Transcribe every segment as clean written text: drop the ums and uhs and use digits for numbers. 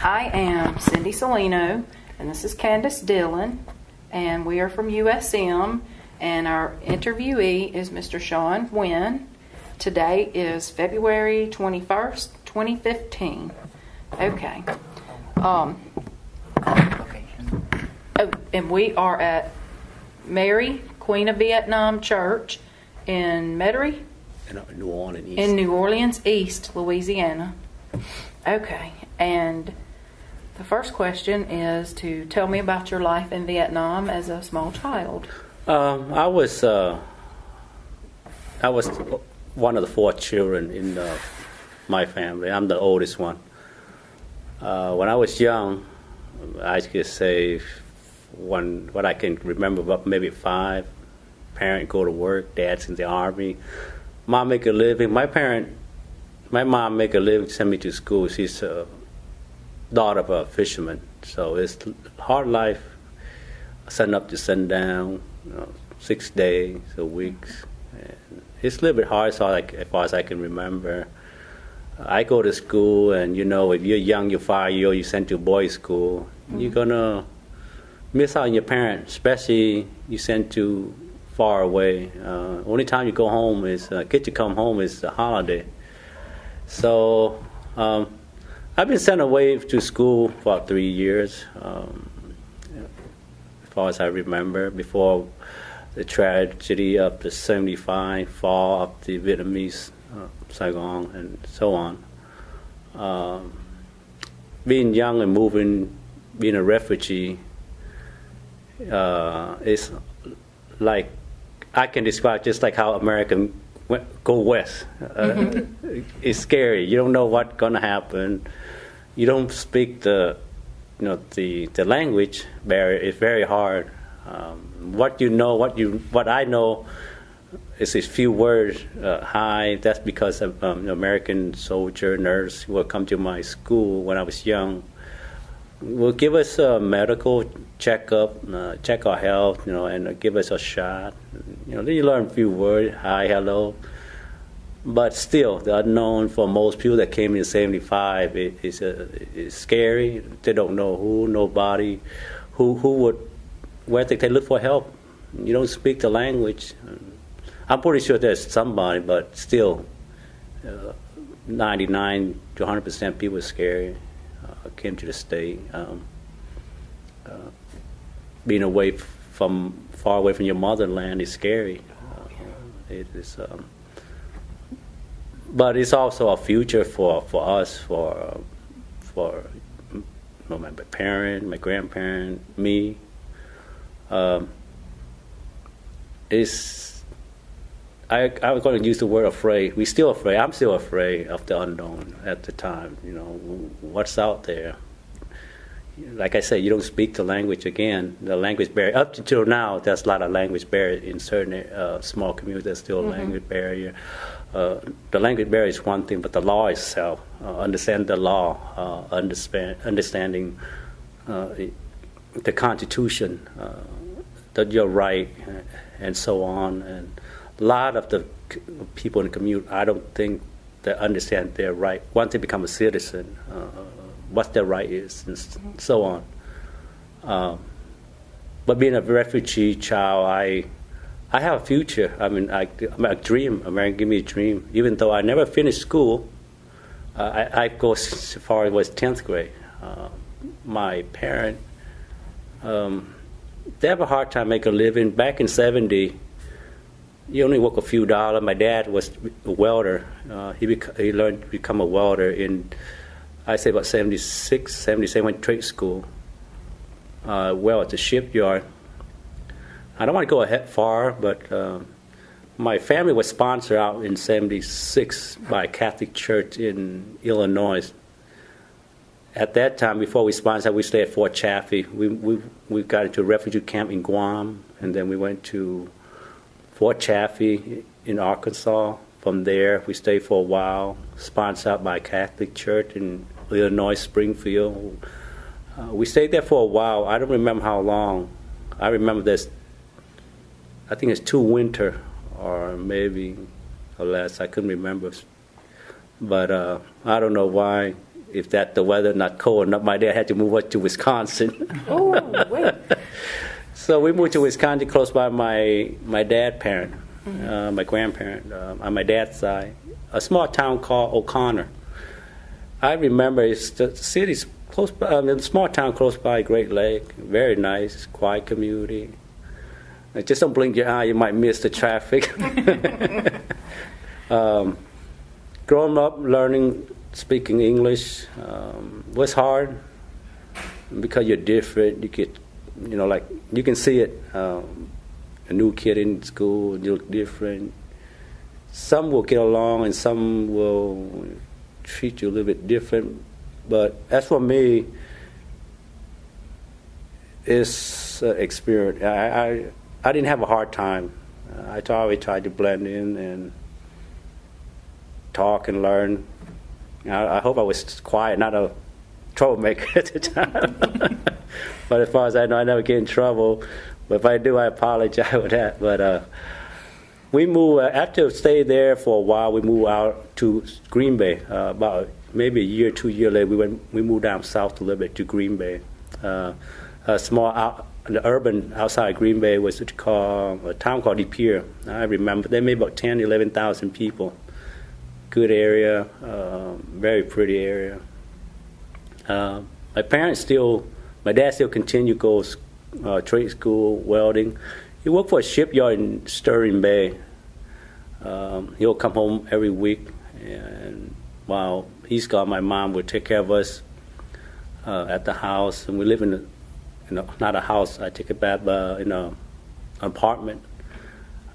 I am Cindy Salino, and this is Candace Dillon, and we are from USM, and our interviewee is Mr. Truong Nguyen. Today is February 21st, 2015. Okay. And we are at Mary, Queen of Vietnam Church in Metairie? In New Orleans East, Louisiana. Okay, and the first question is to tell me about your life in Vietnam as a small child. I was one of the 4 children in my family. I'm the oldest one. When I was young, I could say what I can remember, about maybe 5. Parents go to work, dad's in the army. Mom make a living. My mom make a living, send me to school. She's a daughter of a fisherman, so it's hard life, sun up to sundown, 6 days a week. And it's a little bit hard, so as far as I can remember. I go to school, and if you're young, you're 5-year-old, you sent to boys' school, you're gonna miss out on your parents, especially you sent to far away. Only time you go home is get to come home is the holiday. So I've been sent away to school for about 3 years, as far as I remember, before the tragedy of the 75 fall of the Vietnamese Saigon and so on. Being young and moving, being a refugee, is like, I can describe just like how Americans go west. It's scary. You don't know what's gonna happen. You don't speak the language barrier. It's very hard. What I know is a few words. Hi. That's because of American soldier nurse who will come to my school when I was young. Will give us a medical checkup, check our health, and give us a shot. Then you learn a few words, hi, hello. But still, the unknown for most people that came in '75 is scary. They don't know nobody, where they look for help. You don't speak the language. I'm pretty sure there's somebody, but still, 99 to 100% people are scary. Came to the state. Being far away from your motherland is scary. It is, but it's also a future for us, for my parent, my grandparent, me. I was going to use the word afraid. We're still afraid. I'm still afraid of the unknown at the time. What's out there. Like I said, you don't speak the language again. The language barrier. Up until now, there's a lot of language barrier in certain small communities. There's still a language barrier. The language barrier is one thing, but the law itself, understand the law, understanding the Constitution, that you're right, and so on. And a lot of the people in the community, I don't think they understand their right. Once they become a citizen, what their right is, and so on. But being a refugee child, I have a future. I mean, I dream. America give me a dream. Even though I never finished school, I go as far as 10th grade. My parents, they have a hard time making a living. Back in '70, you only work a few dollars. My dad was a welder. He learned to become a welder in, I say about 76, 77, went to trade school. At the shipyard. I don't want to go ahead far, but my family was sponsored out in '76 by a Catholic church in Illinois. At that time, before we sponsored, we stayed at Fort Chaffee. We got into a refugee camp in Guam, and then we went to Fort Chaffee in Arkansas. From there, we stayed for a while, sponsored by a Catholic church in Illinois, Springfield. We stayed there for a while. I don't remember how long. I remember I think it's 2 winters, or maybe or less. I couldn't remember. But I don't know why. if that the weather not cold enough, my dad had to move us to Wisconsin. Oh, wait. So we moved to Wisconsin, close by my dad's parent, my grandparent, on my dad's side, a small town called O'Connor. I remember the city's close by, a small town close by Great Lake, very nice, quiet community. Just don't blink your eye, you might miss the traffic. Growing up, learning, speaking English was hard because you're different. You get, like you can see it. A new kid in school, you look different. Some will get along, and some will treat you a little bit different. But as for me, it's experience. I didn't have a hard time. I always tried to blend in and talk and learn. I hope I was quiet, not a troublemaker at the time. But as far as I know, I never get in trouble. But if I do, I apologize for that. But we moved, after staying there for a while, we moved out to Green Bay. About maybe a year, 2 years later, we moved down south a little bit to Green Bay. A small the urban outside Green Bay was a town called De Pere. I remember they made about 10, 11,000 people. Good area, very pretty area. My dad still continued to go trade school, welding. He worked for a shipyard in Stirling Bay. He'll come home every week, and while he's gone, my mom would take care of us at the house, and we live in not a house, I take it back, but in an apartment.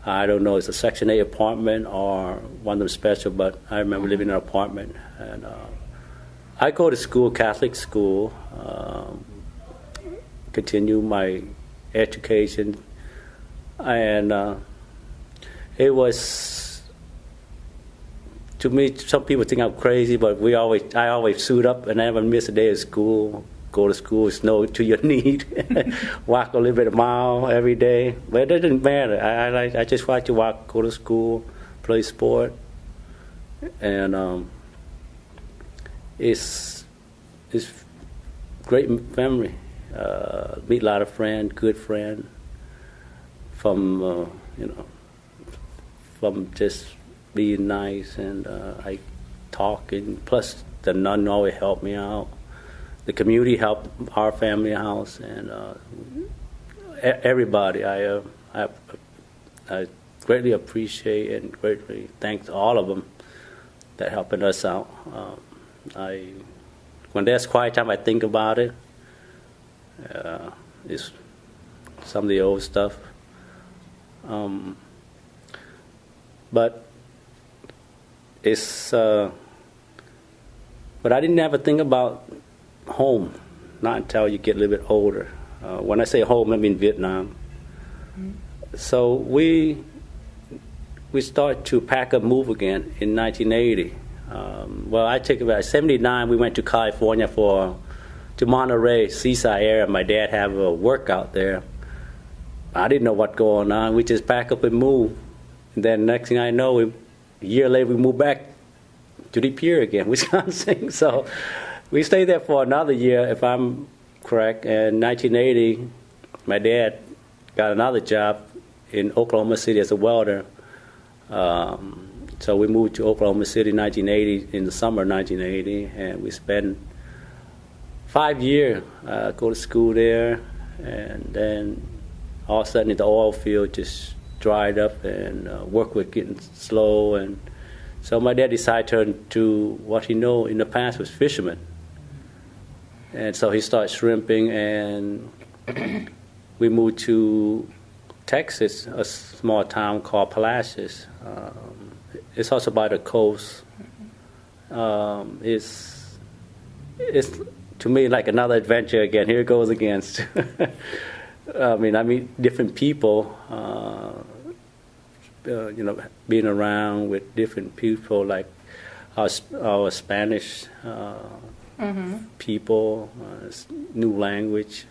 I don't know, it's a Section 8 apartment or one of them special, but I remember living in an apartment. And I go to school, Catholic school, continue my education, and it was, to me, some people think I'm crazy, but I always suit up and I never miss a day of school. Go to school, snow to your knee, walk a little bit a mile every day. But it doesn't matter. I just like to walk, go to school, play sport, and it's great memory. Meet a lot of friends, good friends from from just being nice, and I talk, and plus the nun always helped me out. The community helped our family house, and everybody. I greatly appreciate and greatly thank all of them that helping us out. When there's quiet time, I think about it. It's some of the old stuff, but it's. But I didn't ever think about home, not until you get a little bit older. When I say home, I mean Vietnam. So we started to pack up, move again in 1980. Well, I take about 79. We went to California to Monterey, seaside area. My dad had a work out there. I didn't know what's going on. We just pack up and move. And then next thing I know, a year later, we moved back to De Pere again, Wisconsin. So we stayed there for another year, if I'm correct. And 1980, my dad got another job in Oklahoma City as a welder. So we moved to Oklahoma City in 1980, in the summer of 1980, and we spent 5 years, go to school there, and then all of a sudden the oil field just dried up, and work was getting slow, and so my dad decided to turn to what he knew in the past was fisherman. And so he started shrimping, and we moved to Texas, a small town called Palacios. It's also by the coast. It's to me like another adventure again. Here it goes again. I meet different people. Being around with different people, like our Spanish people, new language.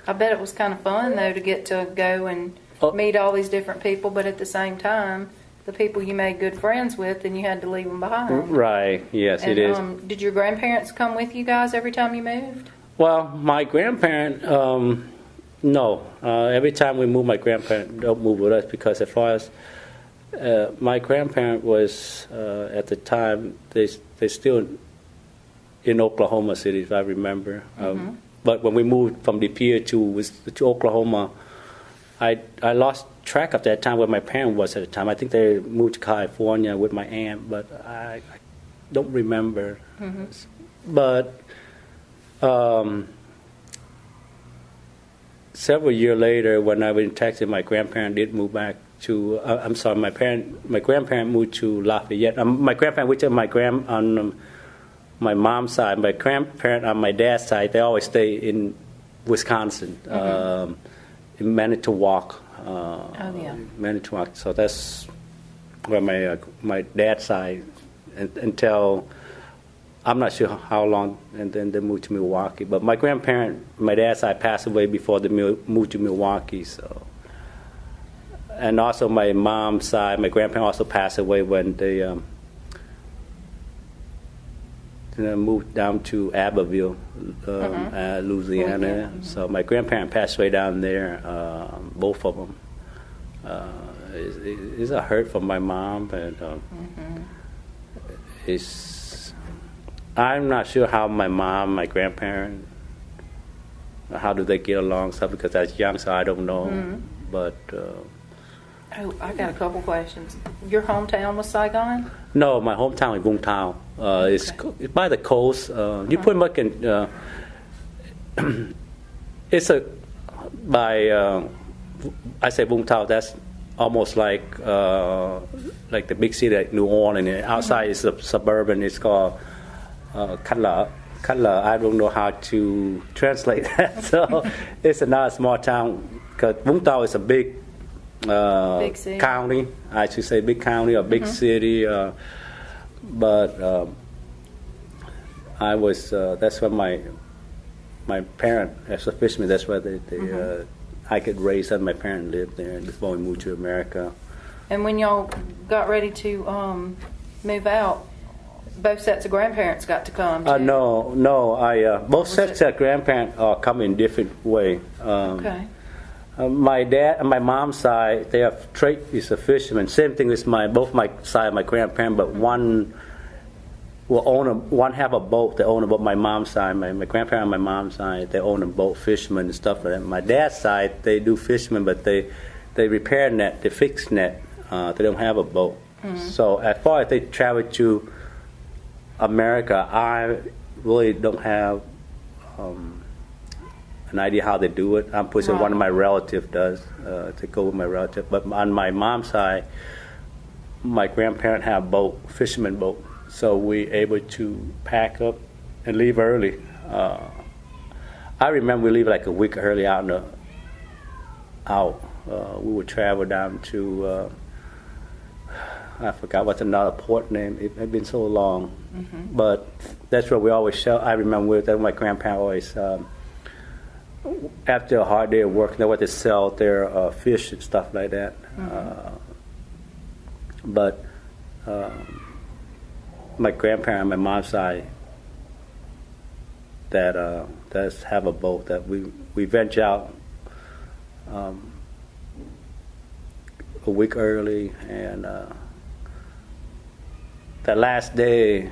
I bet it was kind of fun though to get to go and meet all these different people, but at the same time, the people you made good friends with, and you had to leave them behind. Right. Yes, And, it is. Did your grandparents come with you guys every time you moved? Well, my grandparent, no. Every time we move, my grandparent don't move with us because as far as my grandparent was at the time, they still in Oklahoma City, if I remember. But when we moved from De Pere to Oklahoma, I lost track of that time where my parent was at the time. I think they moved to California with my aunt, but I don't remember. But several years later, when I was in Texas, my grandparent did move back to. I'm sorry, my grandparent moved to Lafayette. My grandparent, which is on my mom's side, my grandparent on my dad's side, they always stay in Wisconsin, in Manitowoc. Manitowoc. So that's where my dad's side until. I'm not sure how long, and then they moved to Milwaukee. But my grandparent, my dad's side, passed away before they moved to Milwaukee. So, and also my mom's side, my grandparent also passed away when they moved down to Abbeville, Louisiana. So my grandparent passed away down there, both of them. It's a hurt for my mom, and I'm not sure how my mom, my grandparent, how do they get along, stuff, because I was young, so I don't know. But I got a couple questions. Your hometown was Saigon? no, my hometown is Vũng Tàu. It's by the coast. You pretty much can. It's I say Vũng Tàu. That's almost like the big city like New Orleans. And outside is suburban. It's called. Cutler. I don't know how to translate that. So it's another small town because Vũng Tàu is a big county. I should say big county or big city. But I was. That's where my parent, as a fisherman, that's where I could raise up. My parents lived there before we moved to America. And when y'all got ready to move out, both sets of grandparents got to come too? No. Both sets of grandparents come in different way. Okay. My dad and my mom's side, they have trade is a fisherman. Same thing with both my side, my grandparent, but one will one have a boat. They own a boat. My mom's side, my grandparent on my mom's side, they own a boat, fishermen and stuff like that. My dad's side, they do fishermen, but they repair net, they fix net. They don't have a boat. So as far as they travel to America, I really don't have an idea how they do it. I'm pushing one of my relatives does to go with my relative. But on my mom's side, my grandparents have a boat, fisherman boat, so we able to pack up and leave early. I remember we leave like a week early out. We would travel down to. I forgot what's another port name. It had been so long, but that's where we always show. I remember that my grandparents always, after a hard day of work, they went to sell their fish and stuff like that. But my grandparents, on my mom's side, that does have a boat that we venture out a week early and. That last day,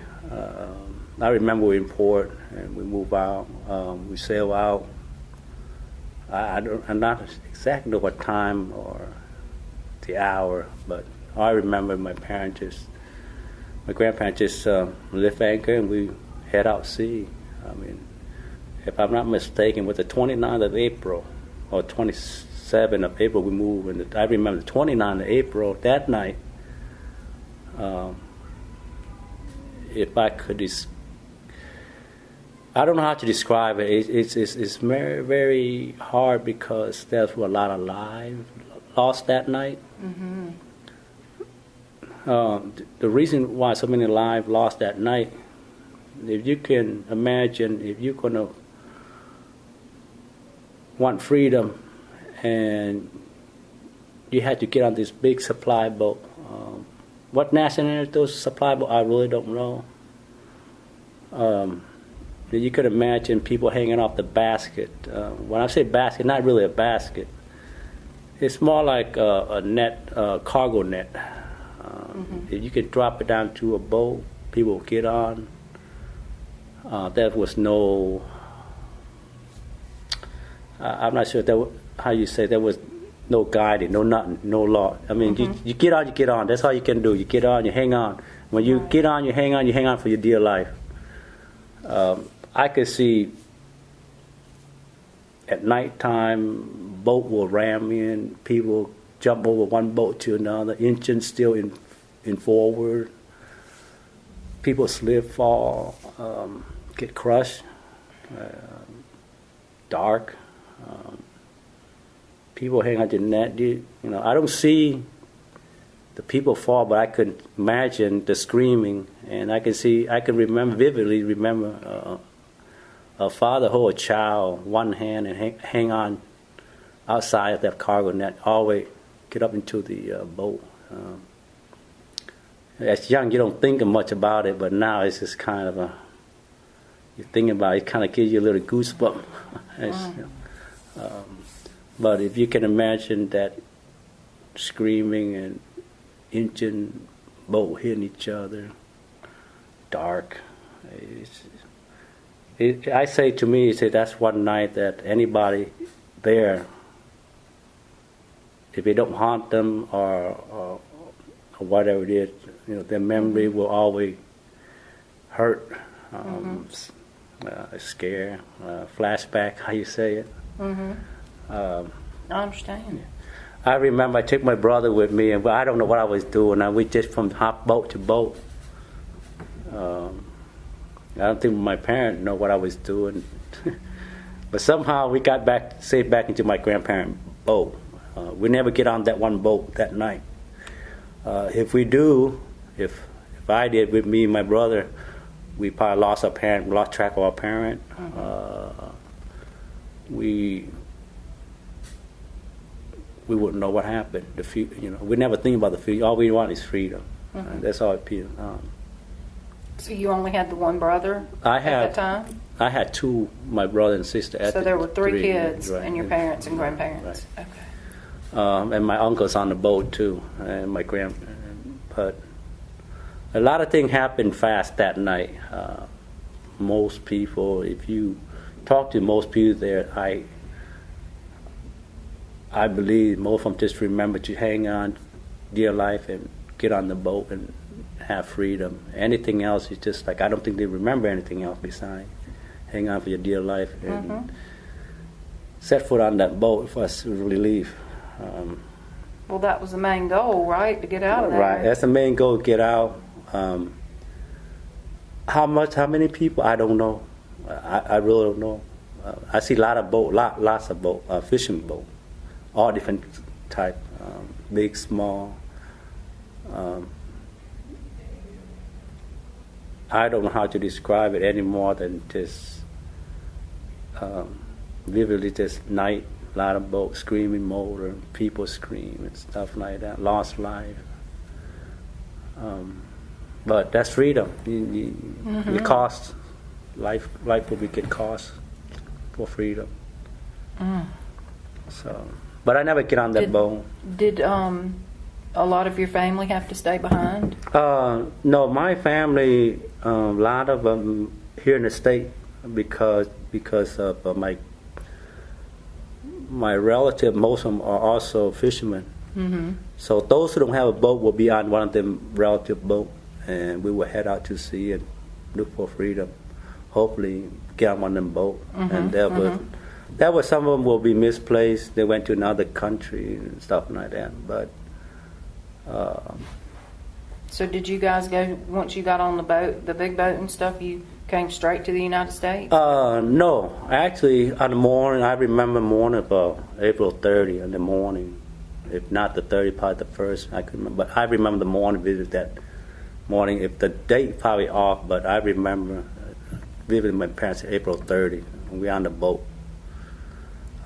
I remember we in port and we move out. We sail out. I'm not exactly know what time or the hour, but I remember my grandparents just lift anchor and we head out sea. I mean, if I'm not mistaken, with the 29th of April or 27th of April we moved. And I remember the 29th of April that night. If I could, I don't know how to describe it. It's very, very hard because there's a lot of lives lost that night. The reason why so many lives lost that night, if you can imagine, if you're going to want freedom and you had to get on this big supply boat, what nationality those supply boats, I really don't know. You could imagine people hanging off the basket. When I say basket, not really a basket. It's more like a net, cargo net. If you could drop it down to a boat, people would get on. There was no. I'm not sure how you say there was no guiding, no nothing, no law. I mean, you get on, you get on. That's all you can do. You get on, you hang on. When you get on, you hang on for your dear life. I could see at nighttime, boat will ram in, people jump over one boat to another, engine still in forward. People slip, fall, get crushed, dark. People hang on the net. I don't see the people fall, but I could imagine the screaming, and I can vividly remember a father hold a child one hand and hang on outside of that cargo net, all the way get up into the boat. As young, you don't think much about it, but now it's just kind of you think about it, it kind of gives you a little goosebump. But if you can imagine that screaming and engine, boat hitting each other, dark. I say to me, that's one night that anybody there, if it don't haunt them or whatever it is, their memory will always hurt, scare, flashback, how you say it. I understand. I remember I took my brother with me, and I don't know what I was doing. We just from hop boat to boat. I don't think my parents know what I was doing, but somehow we got safe back into my grandparents' boat. We never get on that one boat that night. If we do, if I did with me and my brother, we probably lost track of our parent. We wouldn't know what happened. We never think about the future. All we want is freedom. That's all it feels. So you only had the one brother at that time? I had two, my brother and sister. So there were three kids, right, and your parents and grandparents. Right. Okay. And my uncle's on the boat too, and my but a lot of things happened fast that night. Most people, if you talk to most people there, I believe most of them just remember to hang on dear life and get on the boat and have freedom. Anything else is just like, I don't think they remember anything else besides hang on for your dear life and set foot on that boat was relief. Well, that was the main goal, right? To get out of there. Right, that's the main goal, get out. How many people? I don't know. I really don't know. I see lots of boat, fishing boat, all different type, big, small. I don't know how to describe it any more than just vividly just night, a lot of boats, screaming motor, people scream and stuff like that, lost life. But that's freedom. You cost, life will get cost for freedom. So, but I never get on that boat. Did a lot of your family have to stay behind? No, my family, a lot of them here in the state because of my relative. Most of them are also fishermen. So those who don't have a boat will be on one of them relative boat, and we will head out to sea and look for freedom. Hopefully, get on one of them boat. And there was some of them will be misplaced. They went to another country and stuff like that, but. So did you guys go, once you got on the boat, the big boat and stuff, you came straight to the United States? No. Actually, on the morning, I remember morning about April 30 in the morning. If not the 30, probably the 1st, I couldn't remember. But I remember the morning visit that morning. If the date probably off, but I remember visiting my parents April 30. And we on the boat.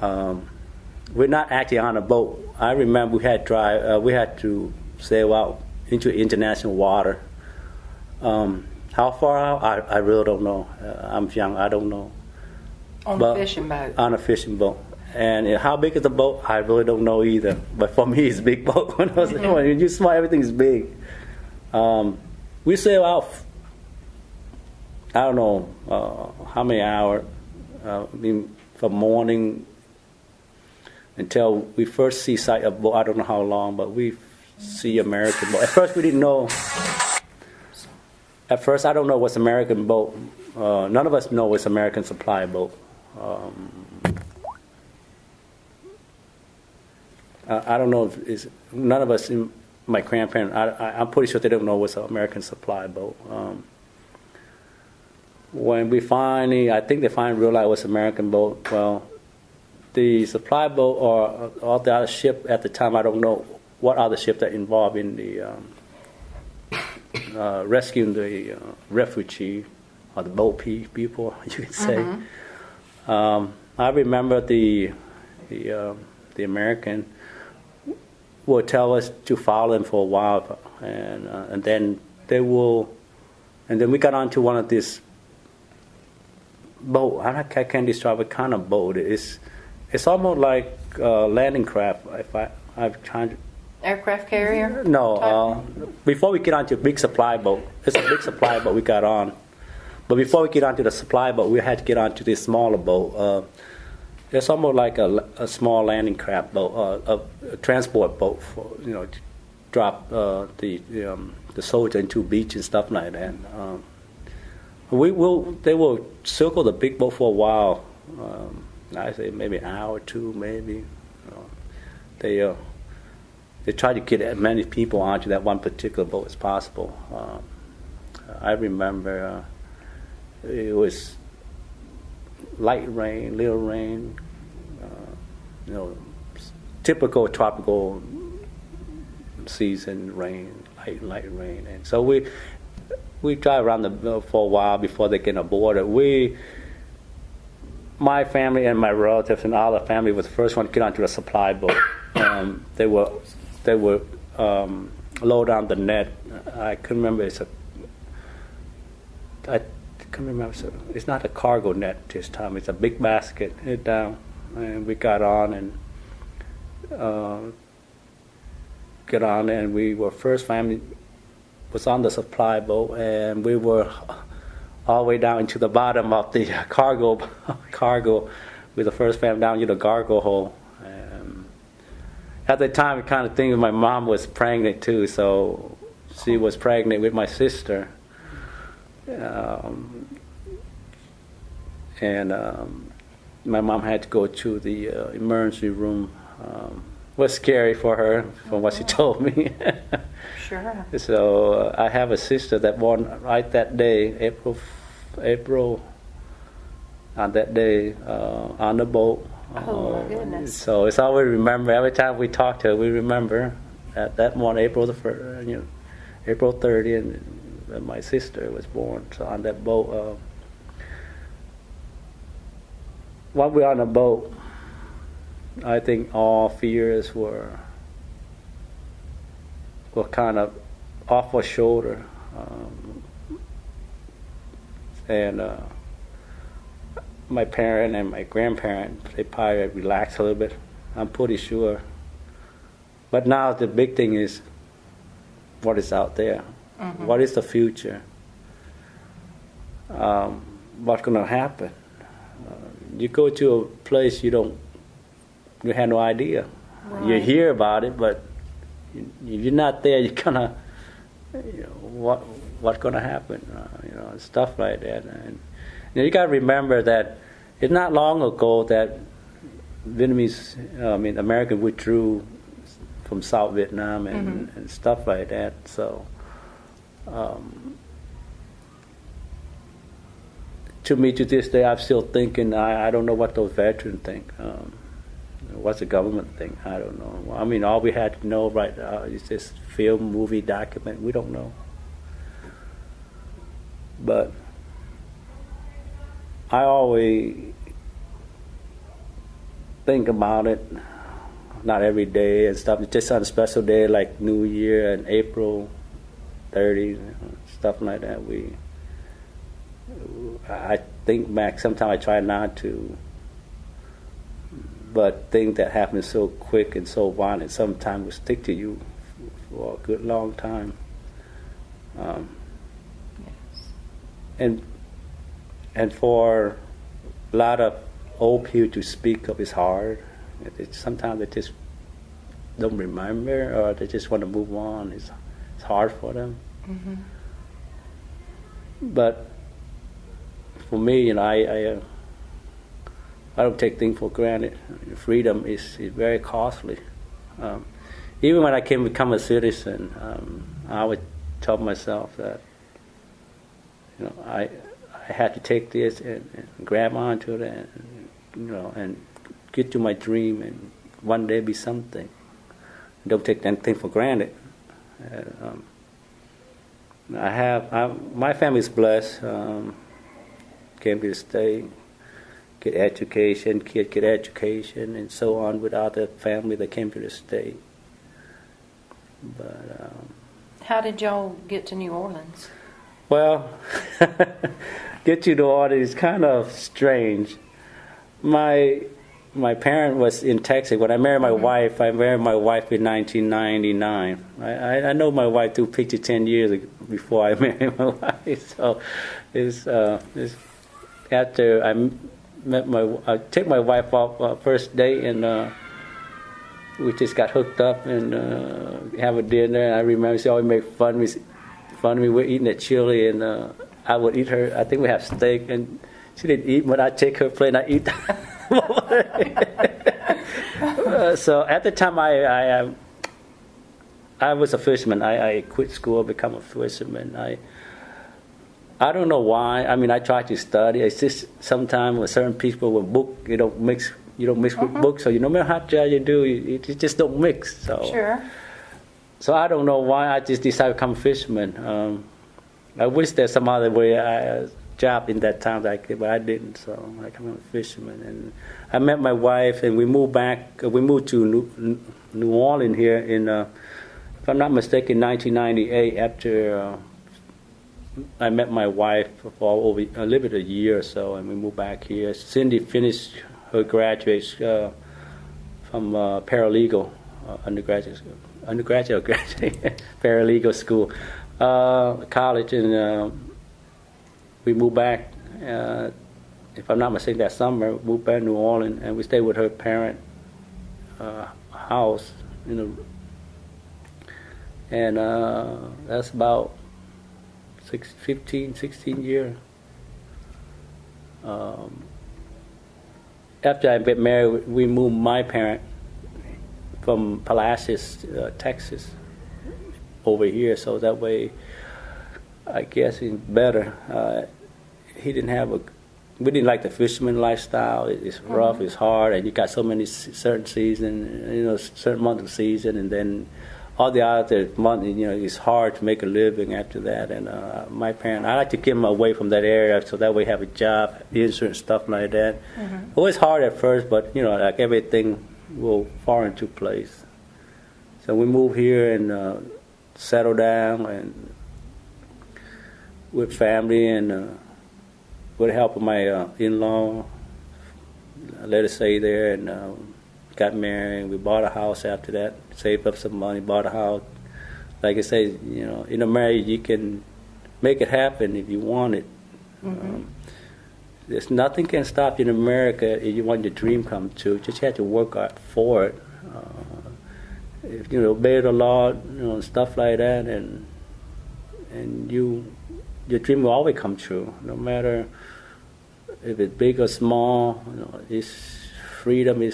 We're not actually on a boat. I remember we had to sail out into international water. How far out? I really don't know. I'm young. I don't know. On a fishing boat. On a fishing boat. And how big is the boat? I really don't know either. But for me, it's a big boat. When you smell, everything's big. We sail out, I don't know how many hours, from morning until we first see sight of boat. I don't know how long, but we see American boat. At first, we didn't know. At first, I don't know what's American boat. None of us know it's American supply boat. I don't know if it's, none of us, my grandparents, I'm pretty sure they don't know what's an American supply boat. When we finally, I think they finally realized what's American boat. Well, the supply boat or all the other ship at the time, I don't know what other ship that involved in the rescuing the refugee or the boat people, you could say. I remember the American will tell us to follow them for a while, and then they will, and then we got onto one of this boat. I can't describe what kind of boat it is. It's almost like landing craft. I've tried. Aircraft carrier? No. Before we get onto a big supply boat, it's a big supply boat we got on. But before we get onto the supply boat, we had to get onto this smaller boat. It's almost like a small landing craft boat, a transport boat for to drop the soldier into beach and stuff like that. They will circle the big boat for a while. I say maybe an hour or two, maybe. They try to get as many people onto that one particular boat as possible. I remember it was light rain, little rain, typical tropical season rain, light rain, and so we drive around the boat for a while before they get aboard it. My family and my relatives and all the family was the first one to get onto the supply boat. They were low down the net. I couldn't remember. I can't remember. It's not a cargo net this time. It's a big basket. It down, and we got on and we were first family was on the supply boat, and we were all the way down into the bottom of the cargo with the first family down to the cargo hole. At the time, I kind of think my mom was pregnant too, so she was pregnant with my sister. My mom had to go to the emergency room. It was scary for her, from what she told me. Sure. So I have a sister that born right that day, April, on that day, on the boat. Oh my goodness! So it's always remember. Every time we talk to her, we remember that morning, April 30th, and my sister was born. So on that boat, while we were on the boat, I think all fears were kind of off our shoulder, and my parent and my grandparent, they probably relaxed a little bit. I'm pretty sure. But now the big thing is what is out there. Mm-hmm. What is the future? What's going to happen? You go to a place you have no idea. Right. You hear about it, but you're not there. You're gonna, what's going to happen? Stuff like that. And you got to remember that it's not long ago that Americans withdrew from South Vietnam and stuff like that. So, to me, to this day, I'm still thinking, I don't know what those veterans think. What's the government think? I don't know. I mean, all we had to know right now is this film, movie, document. We don't know. But I always think about it, not every day and stuff. Just on a special day like New Year and April 30s, stuff like that. I think back. Sometimes I try not to, but things that happen so quick and so violent sometimes will stick to you for a good long time. Yes. And for a lot of old people to speak up is hard. Sometimes they just don't remember, or they just want to move on. It's hard for them. Mm-hmm. But for me, I don't take things for granted. Freedom is very costly. Even when I came to become a citizen, I would tell myself that I had to take this and grab onto it, and get to my dream, and one day be something. Don't take anything for granted. My family's blessed. Came to the state, get education, kids get education, and so on with other family that came to the state. But How did y'all get to New Orleans? well, get to New Orleans is kind of strange. My parent was in Texas. When I married my wife, I married my wife in 1999. I know my wife through picture 10 years before I married my wife. So it's after I took my wife off first date, and we just got hooked up and have a dinner. And I remember she always made fun of me. We're eating at chili, and I would eat her. I think we have steak, and she didn't eat, but I take her plate and I eat. So at the time, I was a fisherman. I quit school, become a fisherman. I don't know why. I mean, I tried to study. It's just sometimes with certain people with book, you don't mix with books. So no matter how much you do, you just don't mix. So Sure. So I don't know why I just decided to become a fisherman. I wish there's some other way job in that time that I could, but I didn't. So I became a fisherman, and I met my wife, and we moved back. We moved to New Orleans here in, if I'm not mistaken, 1998. After I met my wife for over a little bit a year or so, and we moved back here. Cindy finished her graduate from paralegal undergraduate or graduate paralegal school, college, and we moved back. If I'm not mistaken, that summer, moved back to New Orleans, and we stayed with her parent house, and that's about 16 years. After I got married, we moved my parent from Palacios, Texas, over here, so that way, I guess it's better. We didn't like the fisherman lifestyle. It's rough, it's hard, and you got so many certain seasons, certain months of season, and then all the other months, it's hard to make a living after that. And my parents, I like to get them away from that area, so that way have a job, insurance, stuff like that. It was hard at first, but like everything will fall into place. So we moved here and settled down, and with family, and with the help of my in-law, let us stay there, and got married. We bought a house after that, saved up some money, bought a house. Like I say, in a marriage, you can make it happen if you want it. There's nothing can stop you in America if you want your dream come true. Just have to work hard for it. If you obey the law, and stuff like that, and your dream will always come true, no matter if it's big or small. Freedom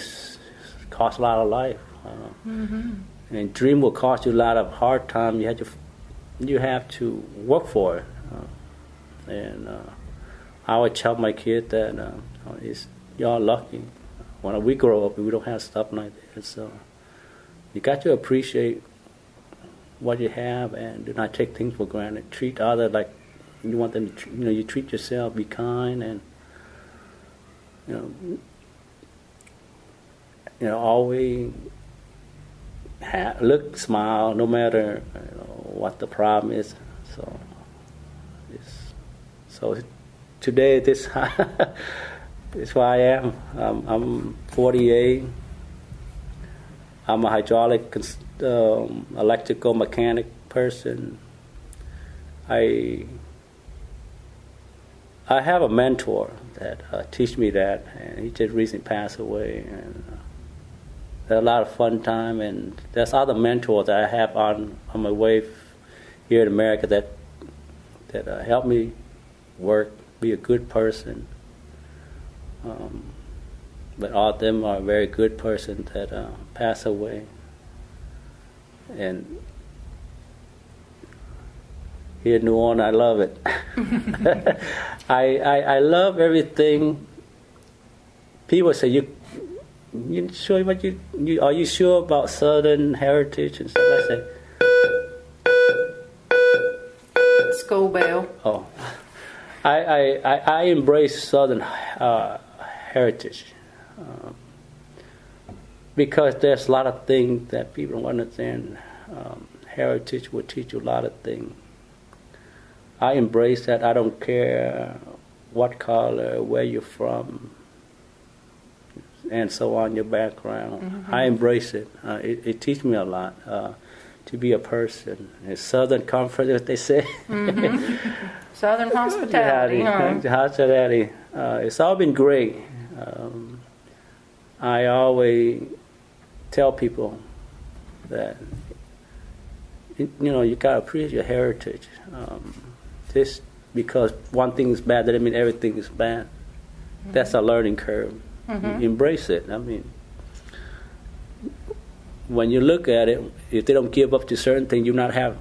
costs a lot of life, and dream will cost you a lot of hard time. You have to work for it, and I would tell my kid that y'all lucky. When we grow up, we don't have stuff like that. So you got to appreciate what you have, and do not take things for granted. Treat others like you want them to. You treat yourself. Be kind, and always smile, no matter what the problem is. So, so today this is where I am. I'm 48. I'm a hydraulic, electrical mechanic person. I have a mentor that teach me that, and he just recently passed away. And had a lot of fun time, and there's other mentors that I have on my way here in America that help me work, be a good person. But all of them are a very good person that passed away. And here in New Orleans, I love it. I love everything. People say, you sure what you are you sure about Southern heritage and stuff? I say, School bell. oh, I embrace Southern heritage because there's a lot of things that people don't understand. Heritage will teach you a lot of things. I embrace that. I don't care what color, where you're from, and so on, your background. Mm-hmm. I embrace it. It teaches me a lot to be a person. It's Southern comfort, as they say. Mm-hmm. Southern hospitality. Hospitality. It's all been great. I always tell people that you gotta appreciate your heritage. Just because one thing is bad doesn't mean everything is bad. Mm-hmm. That's a learning curve. Mm-hmm. Embrace it. I mean, when you look at it, if they don't give up to certain things, you not have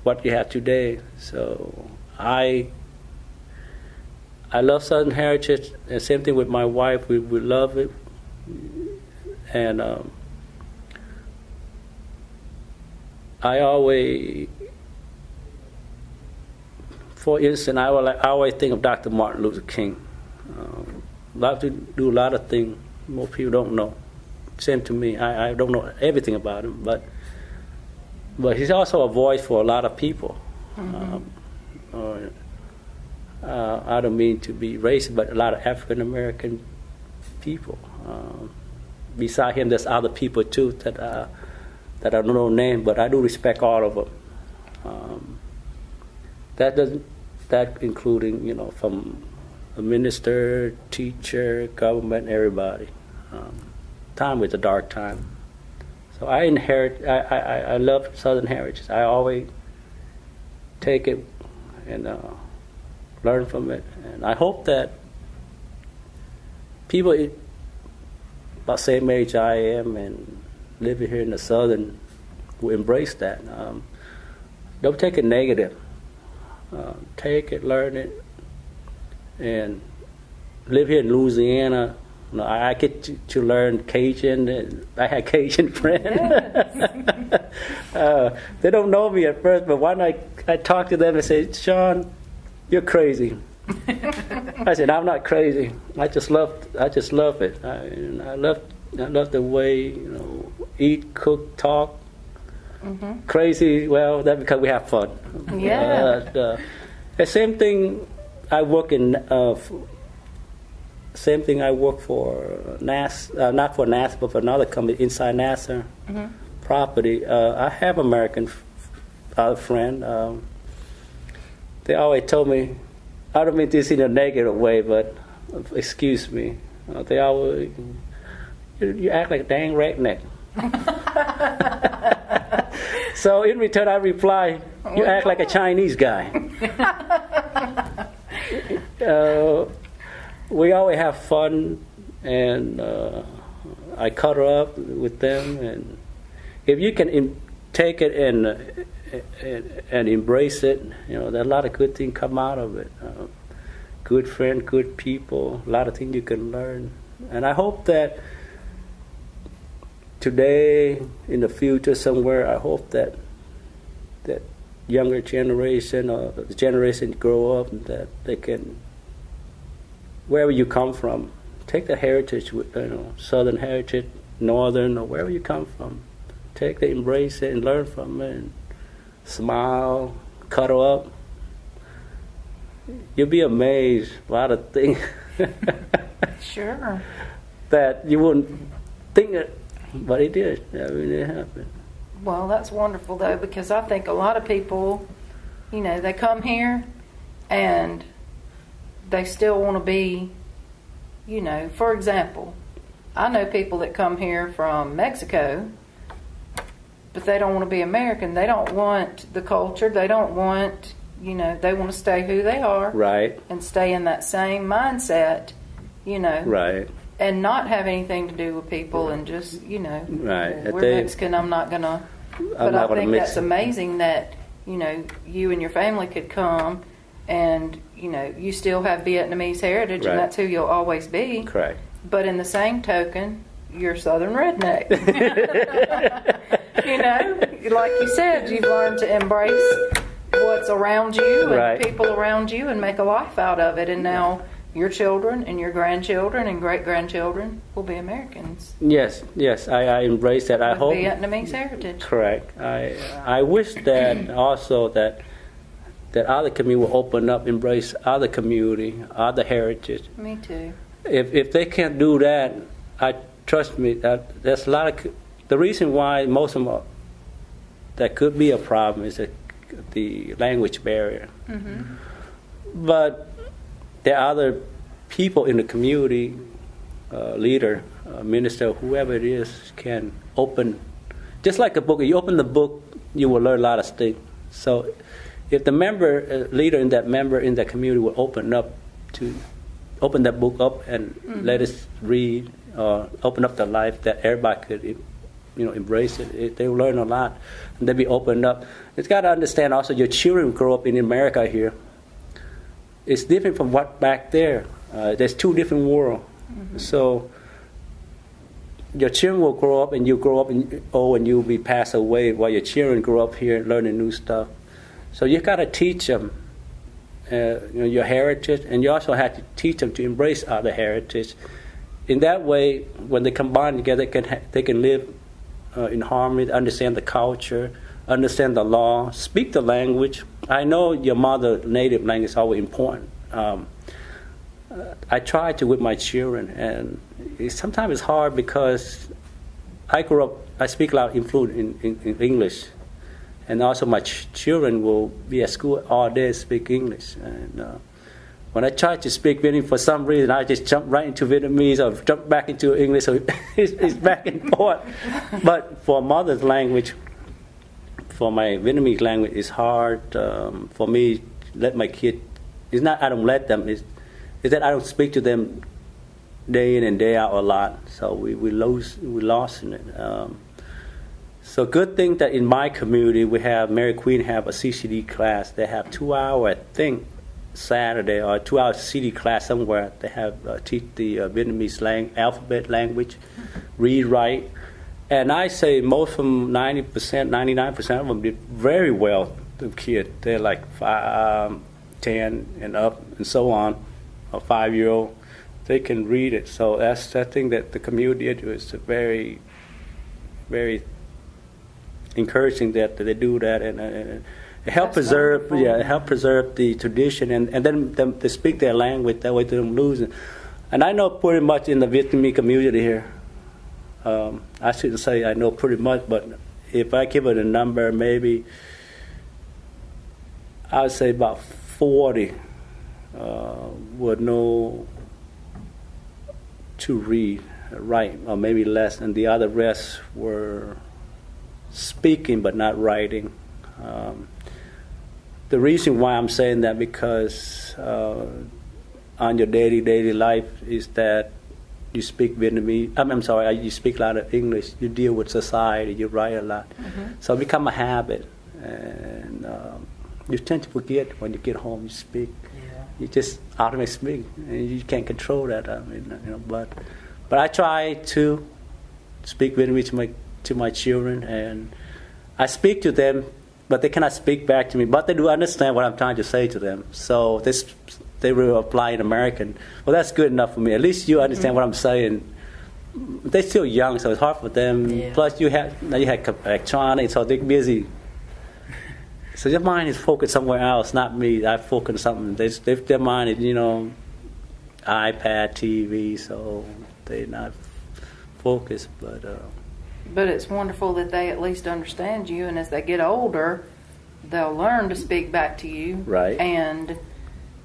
what you have today. So I love Southern heritage, and same thing with my wife. We love it, and I always, for instance, I always think of Dr. Martin Luther King. Love to do a lot of things most people don't know. Same to me. I don't know everything about him, but he's also a voice for a lot of people. Mm-hmm. I don't mean to be racist, but a lot of African American people. Beside him, there's other people too that I don't know name, but I do respect all of them. That including from a minister, teacher, government, everybody. Time was a dark time. So I love Southern heritage. I always take it and learn from it. And I hope that people about the same age I am and living here in the Southern will embrace that. Don't take it negative. Take it, learn it, and live here in Louisiana. I get to learn Cajun. And I had Cajun friends. Yes. They don't know me at first, but one night I talked to them and said, "Sean, you're crazy." I said, "I'm not crazy. I just love it. I love the way eat, cook, talk." Mm-hmm. Crazy. Well, that's because we have fun. Yeah. The same thing. I work in. Same thing. I work for NASA, not for NASA, but for another company inside NASA mm-hmm. property. I have American friend. They always told me. I don't mean this in a negative way, but excuse me. They always you act like a dang redneck. So in return, I reply, "You act like a Chinese guy." We always have fun, and I cuddle up with them. And if you can take it and embrace it, there are a lot of good things come out of it. Good friends, good people, a lot of things you can learn. And I hope that today, in the future somewhere, I hope that younger generation or the generation grow up and that they can, wherever you come from, take the heritage, Southern heritage, Northern, or wherever you come from, take it, embrace it, and learn from it, and smile, cuddle up, you'll be amazed. A lot of things Sure. that you wouldn't think it, but it did. I mean, it happened. Well, that's wonderful, though, because I think a lot of people, they come here and they still want to be, for example, I know people that come here from Mexico, but they don't want to be American. They don't want the culture. They don't want, they want to stay who they are. Right. And stay in that same mindset, Right. And not have anything to do with people and just, Right. we're Mexican, I'm not going to. But I think that's amazing that, you and your family could come and, you still have Vietnamese heritage, Right. and that's who you'll always be. Correct. But in the same token, you're Southern redneck. Like you said, you've learned to embrace what's around you and Right. people around you and make a life out of it. And now your children and your grandchildren and great-grandchildren will be Americans Yes, I embrace that. I with hope. Vietnamese heritage. Correct. I wish that also that other community will open up, embrace other community, other heritage. Me too. If they can't do that, trust me that there's a lot of the reason why most of them that could be a problem is the language barrier. Mm-hmm. But there are other people in the community, leader, minister, whoever it is, can open, just like a book. You open the book, you will learn a lot of things. So if the leader in that community will open that book up and let us read, open up the life that everybody could, embrace it. They will learn a lot, and they'll be opened up. It's got to understand also your children grow up in America here. It's different from what back there. There's two different worlds. Mm-hmm. So your children will grow up, and you grow up and you'll be passed away, while your children grow up here learning new stuff. So you got to teach them your heritage, and you also have to teach them to embrace other heritage. In that way, when they combine together, they can live in harmony, understand the culture, understand the law, speak the language. I know your mother native language is always important. I try to with my children, and sometimes it's hard because I grew up, I speak a lot of fluent in English, and also my children will be at school all day speak English. And when I try to speak Vietnamese, for some reason I just jump right into Vietnamese or jump back into English, so it's back and forth. But for mother's language, for my Vietnamese language, it's hard for me to let my kid. It's not I don't let them. It's that I don't speak to them day in and day out a lot. So we lost in it. So good thing that in my community we have Mary Queen have a CCD class. They have 2 hours, I think, Saturday, or 2 hours CD class somewhere. They have teach the Vietnamese alphabet language, read, write. And I say most of them, 90%, 99% of them did very well, the kids. They're like 5, 10 and up and so on, a 5-year-old. They can read it. So that's the thing that the community is very, very encouraging that they do that, and it help preserve, help preserve the tradition, and then them to speak their language, that way they don't lose it. And I know pretty much in the Vietnamese community here, I shouldn't say I know pretty much, but if I give it a number, maybe I would say about 40 would know to read, write, or maybe less, and the other rest were speaking but not writing. The reason why I'm saying that because on your daily life is that you speak Vietnamese. I'm sorry, you speak a lot of English. You deal with society. You write a lot, so it become a habit, and you tend to forget when you get home. You speak. Yeah. You just automatically speak, and you can't control that. I mean, but I try to speak Vietnamese to my children, and I speak to them, but they cannot speak back to me. But they do understand what I'm trying to say to them. So they will apply in American. Well, that's good enough for me. At least you understand what I'm saying. They're still young, so it's hard for them. Yeah. Plus, you had electronics, so they're busy So their mind is focused somewhere else, not me. I focus on something. Their mind is, iPad, TV, so they're not focused. But it's wonderful that they at least understand you, and as they get older, they'll learn to speak back to you. Right. And,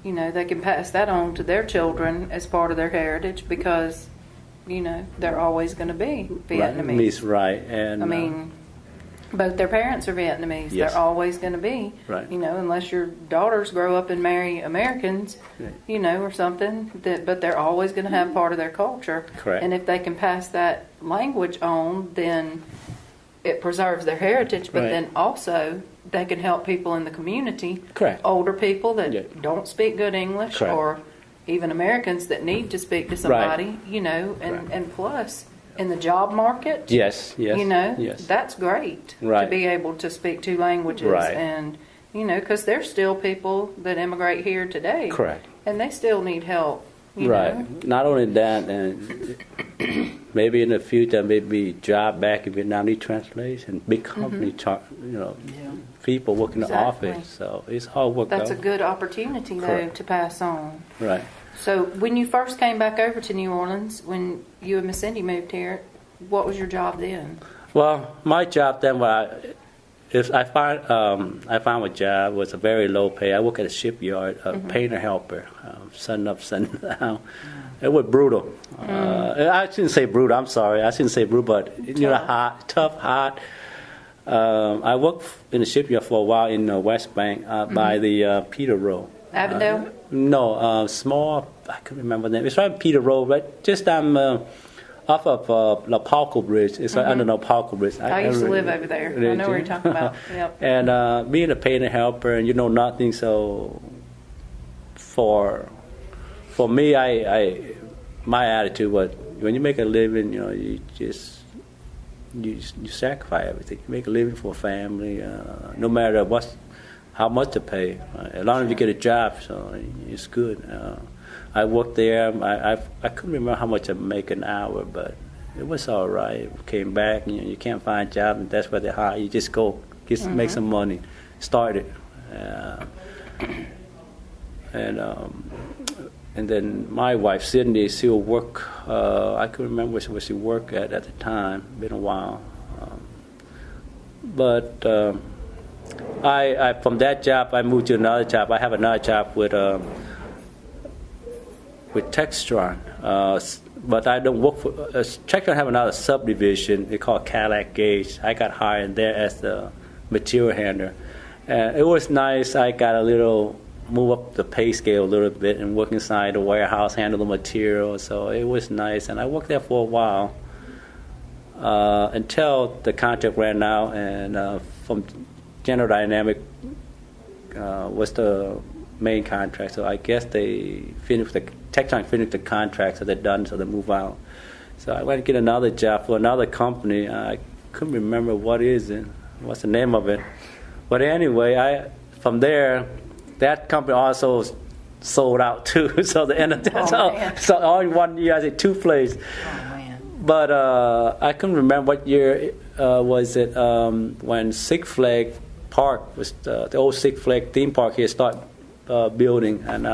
they can pass that on to their children as part of their heritage because, they're always going to be Vietnamese. Right. And both their parents are Vietnamese. Yes. They're always going to be. Right. Unless your daughters grow up and marry Americans, or something, but they're always going to have part of their culture. Correct. And if they can pass that language on, then it preserves their heritage, but then also they can help people in the community. Correct. Older people that don't speak good English. Correct. Or even Americans that need to speak to somebody, Right. and plus in the job market. Yes. Yes. That's great Right. to be able to speak two languages. Right. And, because there's still people that immigrate here today. Correct. And they still need help. Right. know. Not only that, and maybe in the future, maybe job back in Vietnam need translation, big company, people working in the Exactly. office. So it's all worked That's a out. good opportunity, though, Correct. to pass on. Right. So when you first came back over to New Orleans, when you and Miss Cindy moved here, what was your job then? Well, my job then, I found a job was a very low pay. I work at a shipyard, a painter helper, sun up, sun down. It was brutal. I shouldn't say brutal. I'm sorry. I shouldn't say brutal, but tough, hot. I worked in the shipyard for a while in the West Bank by the Peter Road. Avondale? No, small. I can't remember the name. It's right Peter Road, right? Just off of La Palco Bridge. It's right under La Palco Bridge. I used to live over there. I know what you're talking about. Yep. And being a painter helper, and nothing. So for me, my attitude was when you make a living, you sacrifice everything. You make a living for a family, no matter how much to pay. As long as you get a job, so it's good. I worked there. I couldn't remember how much I make an hour, but it was all right. Came back, you can't find a job, and that's where they hire you. Just go, make some money, start it, and then my wife Cindy, she'll work. I couldn't remember where she worked at the time. Been a while, but I from that job I moved to another job. I have another job with Textron, but I don't work for Textron. Have another subdivision. They call Cadillac Gauge. I got hired there as the material handler, and it was nice. I got a little move up the pay scale a little bit and work inside the warehouse, handle the material. So it was nice, and I worked there for a while until the contract ran out, and from General Dynamic was the main contract. So I guess they finished Textron finished the contract, so they're done, so they move out. So I went to get another job for another company. I couldn't remember what's the name of it. But anyway, from there, that company also sold out too. So the end of that, so all in 1 year, I did 2 places. Oh man! But I couldn't remember what year was it when Six Flag Park was the old Six Flag theme park here started building, and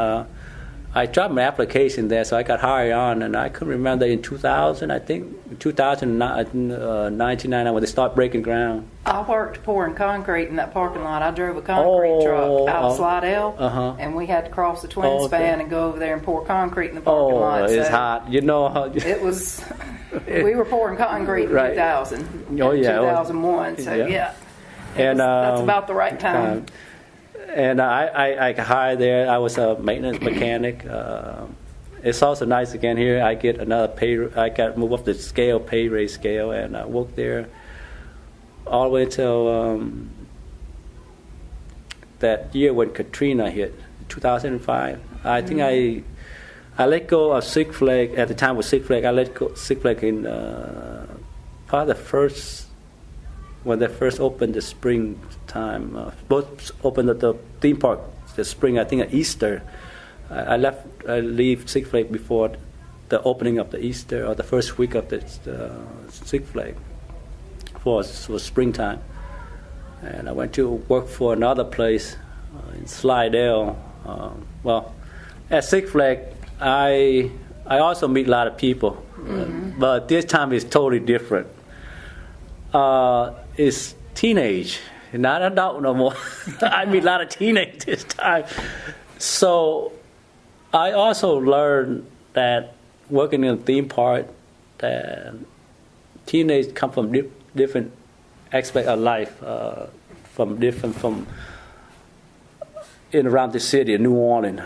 I dropped my application there, so I got hired on, and I couldn't remember in 2000, I think 1999 when they start breaking ground. I worked pouring concrete in that parking lot. I drove a concrete truck out of Slidell, and we had to cross the twin span and go over there and pour concrete in the parking lot. It's hot. It was. We were pouring concrete in 2000. Oh yeah, 2001. So yeah. And that's about the right time. And I hired there. I was a maintenance mechanic. It's also nice again here. I get another pay. I got moved up the scale, pay rate scale, and I worked there all the way until that year when Katrina hit, 2005. I think I let go of Six Flag at the time with Six Flag. I let go Six Flag in probably the first. When they first opened the spring time, both opened at the theme park the spring, I think at Easter. I leave Six Flags before the opening of the Easter or the first week of the Six Flags for springtime. and I went to work for another place in Slidell. At Six Flags, I also meet a lot of people, but this time it's totally different. It's teenage, not adult no more. I meet a lot of teenage this time. So I also learned that working in a theme park, that teenage come from different aspects of life, from in around the city of New Orleans.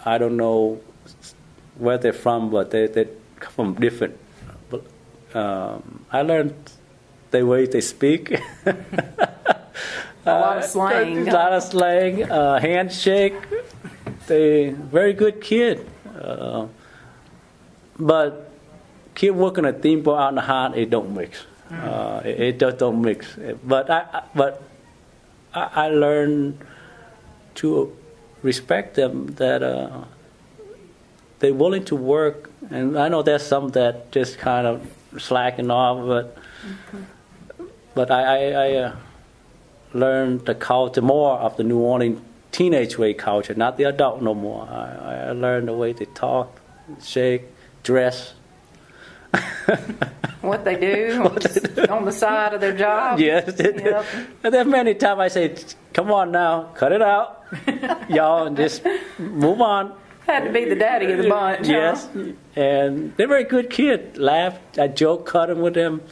I don't know where they're from, but they come from different. I learned the way they speak. A lot of slang. A lot of slang. Handshake. They very good kid. But kid working a theme park out in the heart, it don't mix. It just don't mix. But I learned to respect them, that they're willing to work. And I know there's some that just kind of slacking off, but I learned the culture more of the New Orleans teenage way culture, not the adult no more. I learned the way they talk, shake, dress. What they do on the side of their job. Yes. Yep. And there's many times I say, come on now, cut it out. Y'all, and just move on. Had to be the daddy of the bunch. Yes. Huh? And they're very good kids. Laugh, I joke, cutting with them.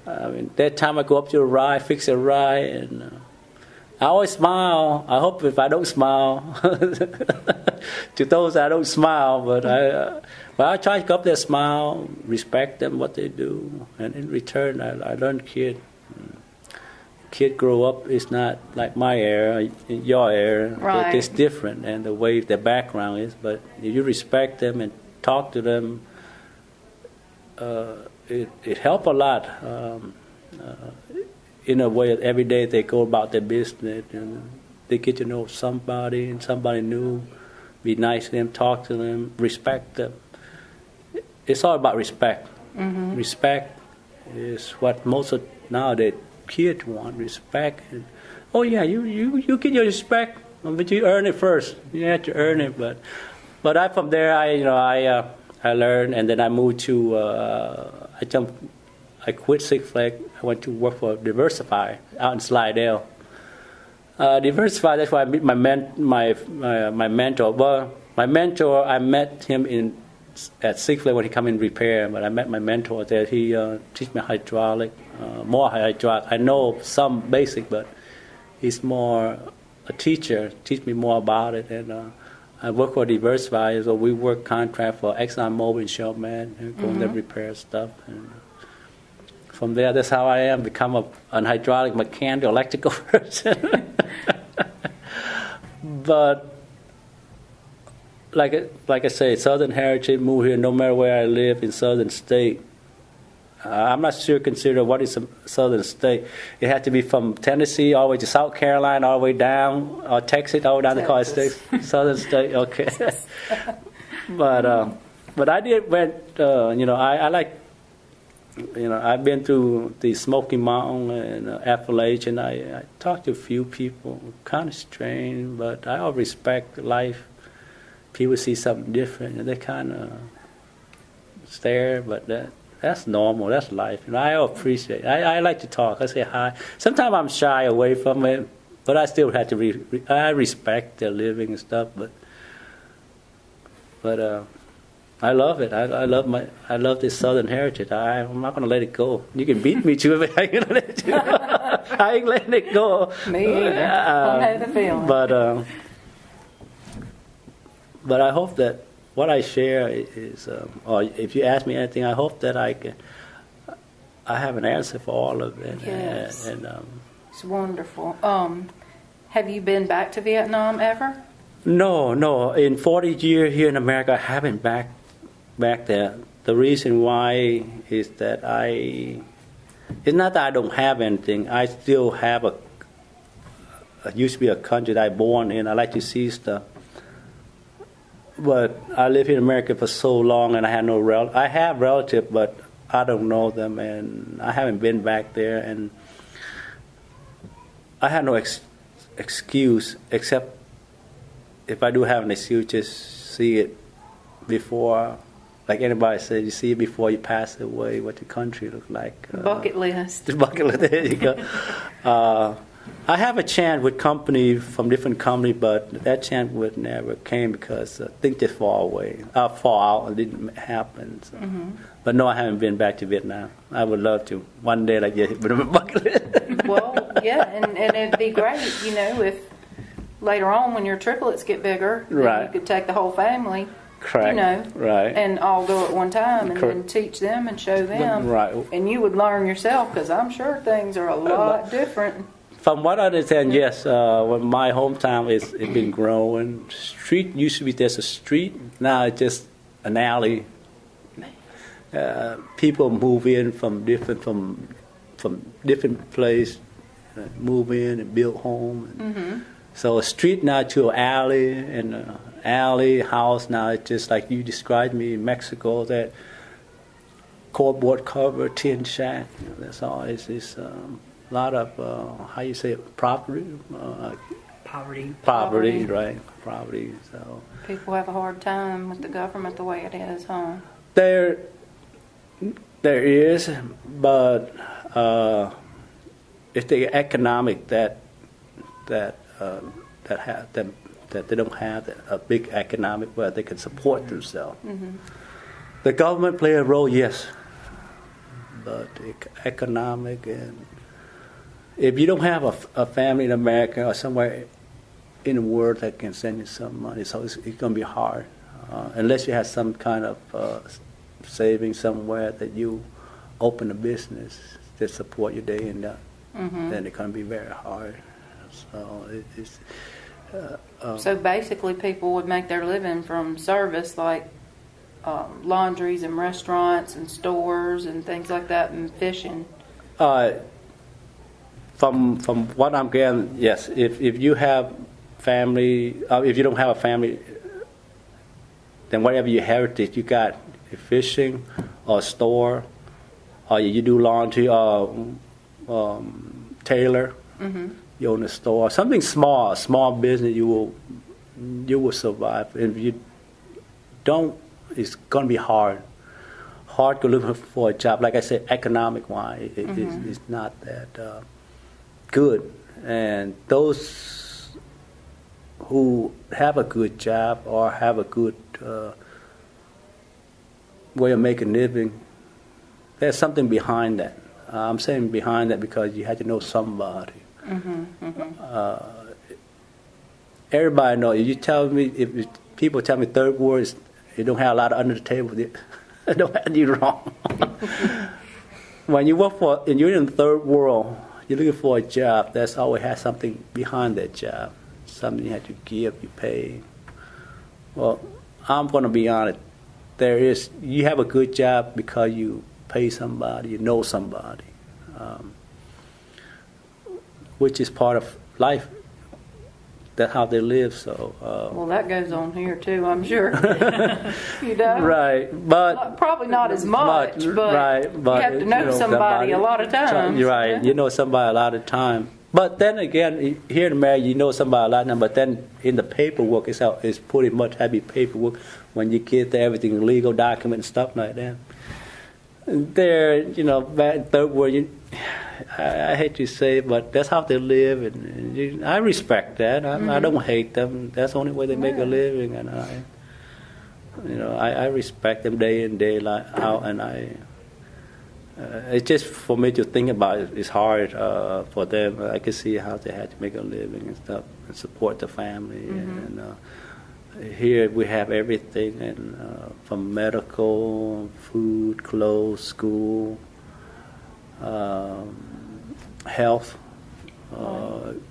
I mean, that time I go up to a ride, fix a ride, and I always smile. I hope if I don't smile, to those I don't smile, but I try to go up there, smile, respect them, what they do, and in return, I learn kid. Kid grow up is not like my era, your era, right. But it's different, and the way their background is. But if you respect them and talk to them, it helps a lot. In a way, every day they go about their business and they get to know somebody and somebody new. Be nice to them, talk to them, respect them. It's all about respect. Mm-hmm. Respect is what most of nowadays kids want. Respect. Oh yeah, you get your respect, but you earn it first. You have to earn it. But I from there I learned, and then I moved to I quit Six Flags. I went to work for Diversify out in Slidell. Diversify, that's where I meet my mentor. Well, my mentor, I met him at Six Flags when he come in repair, but I met my mentor there. He teach me hydraulic, more hydraulic. I know some basic, but he's more a teacher, teach me more about it. And I work for Diversify, so we work contract for ExxonMobil and Shell, man, going there repair stuff. And from there, that's how I am, become an hydraulic, mechanical, electrical person. But like I say, Southern heritage, move here no matter where I live in Southern state. I'm not sure consider what is a Southern state. It had to be from Tennessee all the way to South Carolina, all the way down, or Texas, all the way down to College State. Southern state, okay. But I did went, I like, I've been through the Smoky Mountain and Appalachian. I talked to a few people, kind of strange, but I all respect life. People see something different, and they kind of stare, but that's normal. That's life. I appreciate it. I like to talk. I say hi. Sometimes I'm shy away from it, but I still have to. I respect their living and stuff, but I love it. I love this Southern heritage. I'm not going to let it go. You can beat me to it, but I ain't going to let it go. I ain't letting it go. Me either. I have the feeling. But I hope that what I share is, or if you ask me anything, I hope that I have an answer for all of it. Yes. And it's wonderful. Have you been back to Vietnam ever? No. In 40 years here in America, I haven't back there. The reason why is that it's not that I don't have anything. I still have it used to be a country that I born in. I like to see stuff. But I live here in America for so long, and I have I have relatives, but I don't know them, and I haven't been back there. And I have no excuse except if I do have an excuse, just see it before. Like anybody said, you see it before you pass away, what the country looks like. Bucket list. The bucket list, there you go. I have a chance with company from different companies, but that chance would never came because things just fall out, and didn't happen. So. But no, I haven't been back to Vietnam. I would love to. One day, like, put on my bucket list. Well, yeah, and it'd be great, if later on when your triplets get bigger, right. You could take the whole family. Correct. Right. And all go at one time and teach them and show them. Right. And you would learn yourself because I'm sure things are a lot different. From what I understand, yes. When my hometown it's been growing. Street used to be just a street. Now it's just an alley. People move in from different place, move in and build home. So a street now to an alley and. Alley house now, it's just like you described me in Mexico, that cardboard cover, tin shack. That's all. It's a lot of how you say it, property. Poverty, right? Poverty. So people have a hard time with the government the way it is, huh? There is, but it's the economic that they don't have a big economic where they can support themselves. The government play a role, yes, but economic, and if you don't have a family in America or somewhere in the world that can send you some money, so it's going to be hard unless you have some kind of saving somewhere that you open a business that support your day and that. Then it's going to be very hard. So it's. So basically, people would make their living from service, like laundries and restaurants and stores and things like that, and fishing. From what I'm getting, yes. If you have family, if you don't have a family, then whatever your heritage, you got fishing or store, or you do laundry or tailor. You own a store, something small business, you will survive. If you don't, it's going to be hard to look for a job. Like I said, economic wise, it's not that good. And those who have a good job or have a good way of making a living, there's something behind that. I'm saying behind that because you had to know somebody. Everybody knows. You tell me, if people tell me third world is you don't have a lot of under the table, they don't have you wrong. When you work and you're in the third world, you're looking for a job. That's always has something behind that job, something you have to give, you pay. Well, I'm going to be honest. You have a good job because you pay somebody, you know somebody. Which is part of life. That's how they live. So. Well, that goes on here too, I'm sure. Right, but probably not as much. But right, but you have to know somebody a lot of times. You're right. Yeah. You know somebody a lot of time. But then again, here in America, you know somebody a lot of time. But then in the paperwork, it's pretty much heavy paperwork when you get to everything, legal document and stuff like that. There, bad third world. I hate to say it, but that's how they live, and I respect that. I don't hate them. That's the only way they make a living, and I respect them day in day out, and it's just for me to think about it. It's hard for them. I can see how they had to make a living and stuff and support the family, and here we have everything, and from medical, food, clothes, school. Health,